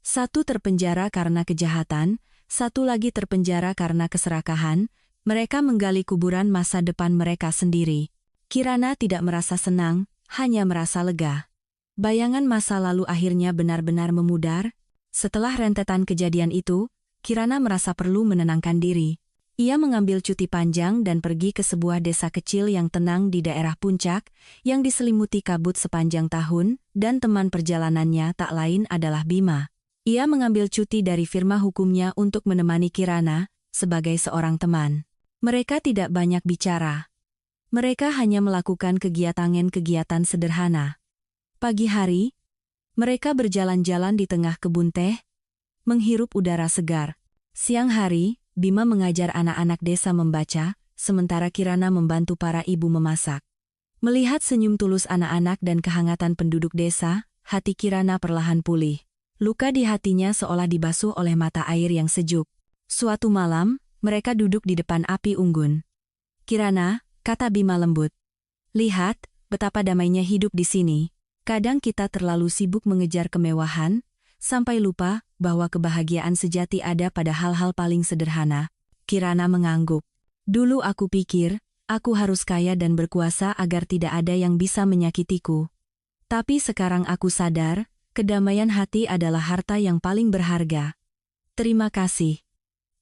Satu terpenjara karena kejahatan, satu lagi terpenjara karena keserakahan. Mereka menggali kuburan masa depan mereka sendiri. Kirana tidak merasa senang, hanya merasa lega. Bayangan masa lalu akhirnya benar-benar memudar. Setelah rentetan kejadian itu, Kirana merasa perlu menenangkan diri. Ia mengambil cuti panjang dan pergi ke sebuah desa kecil yang tenang di daerah puncak, yang diselimuti kabut sepanjang tahun, dan teman perjalanannya tak lain adalah Bima. Ia mengambil cuti dari firma hukumnya untuk menemani Kirana, sebagai seorang teman. Mereka tidak banyak bicara. Mereka hanya melakukan kegiatan-kegiatan sederhana. Pagi hari, mereka berjalan-jalan di tengah kebun teh, menghirup udara segar. Siang hari, Bima mengajar anak-anak desa membaca, sementara Kirana membantu para ibu memasak. Melihat senyum tulus anak-anak dan kehangatan penduduk desa, hati Kirana perlahan pulih. Luka di hatinya seolah dibasuh oleh mata air yang sejuk. Suatu malam, mereka duduk di depan api unggun. "Kirana," kata Bima lembut. "Lihat, betapa damainya hidup di sini. Kadang kita terlalu sibuk mengejar kemewahan, sampai lupa bahwa kebahagiaan sejati ada pada hal-hal paling sederhana." Kirana mengangguk. "Dulu aku pikir, aku harus kaya dan berkuasa agar tidak ada yang bisa menyakitiku. Tapi sekarang aku sadar, kedamaian hati adalah harta yang paling berharga. Terima kasih,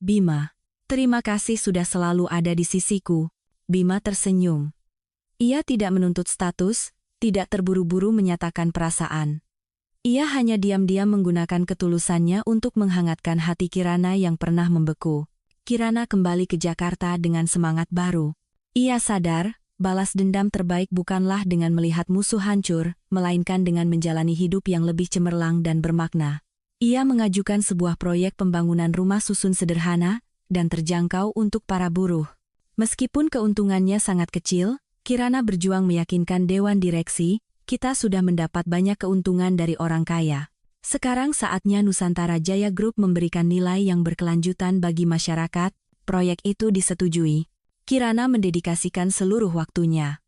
Bima. Terima kasih sudah selalu ada di sisiku." Bima tersenyum. Ia tidak menuntut status, tidak terburu-buru menyatakan perasaan. Ia hanya diam-diam menggunakan ketulusannya untuk menghangatkan hati Kirana yang pernah membeku. Kirana kembali ke Jakarta dengan semangat baru. Ia sadar, balas dendam terbaik bukanlah dengan melihat musuh hancur, melainkan dengan menjalani hidup yang lebih cemerlang dan bermakna. Ia mengajukan sebuah proyek pembangunan rumah susun sederhana dan terjangkau untuk para buruh. Meskipun keuntungannya sangat kecil, Kirana berjuang meyakinkan Dewan Direksi, kita sudah mendapat banyak keuntungan dari orang kaya. Sekarang saatnya Nusantara Jaya Group memberikan nilai yang berkelanjutan bagi masyarakat. Proyek itu disetujui. Kirana mendedikasikan seluruh waktunya.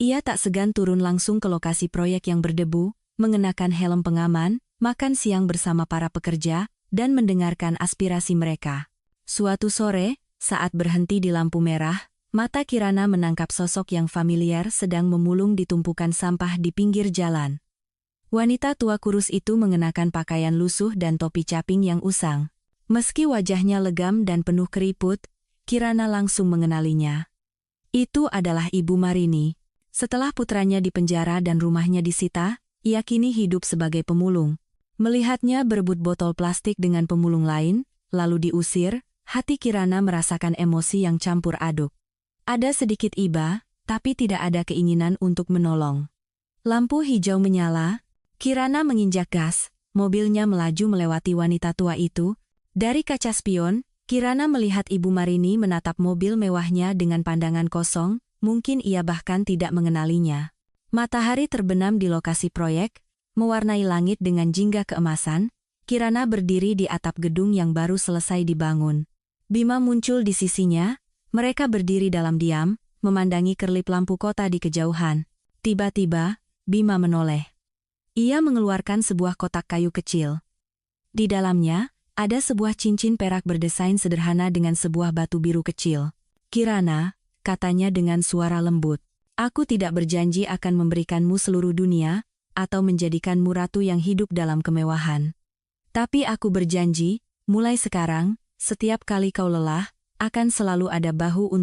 Ia tak segan turun langsung ke lokasi proyek yang berdebu, mengenakan helm pengaman, makan siang bersama para pekerja, dan mendengarkan aspirasi mereka. Suatu sore, saat berhenti di lampu merah, mata Kirana menangkap sosok yang familiar sedang memulung di tumpukan sampah di pinggir jalan. Wanita tua kurus itu mengenakan pakaian lusuh dan topi caping yang usang. Meski wajahnya legam dan penuh keriput, Kirana langsung mengenalinya. Itu adalah Ibu Marini. Setelah putranya dipenjara dan rumahnya disita, ia kini hidup sebagai pemulung. Melihatnya berebut botol plastik dengan pemulung lain, lalu diusir, hati Kirana merasakan emosi yang campur aduk. Ada sedikit iba, tapi tidak ada keinginan untuk menolong. Lampu hijau menyala, Kirana menginjak gas, mobilnya melaju melewati wanita tua itu. Dari kaca spion, Kirana melihat Ibu Marini menatap mobil mewahnya dengan pandangan kosong, mungkin ia bahkan tidak mengenalinya. Matahari terbenam di lokasi proyek, mewarnai langit dengan jingga keemasan. Kirana berdiri di atap gedung yang baru selesai dibangun. Bima muncul di sisinya, mereka berdiri dalam diam, memandangi kerlip lampu kota di kejauhan. Tiba-tiba, Bima menoleh. Ia mengeluarkan sebuah kotak kayu kecil. Di dalamnya, ada sebuah cincin perak berdesain sederhana dengan sebuah batu biru kecil. Kirana, katanya dengan suara lembut, aku tidak berjanji akan memberikanmu seluruh dunia, atau menjadikanmu ratu yang hidup dalam kemewahan. Tapi aku berjanji, mulai sekarang, setiap kali kau lelah, akan selalu ada bahu untuk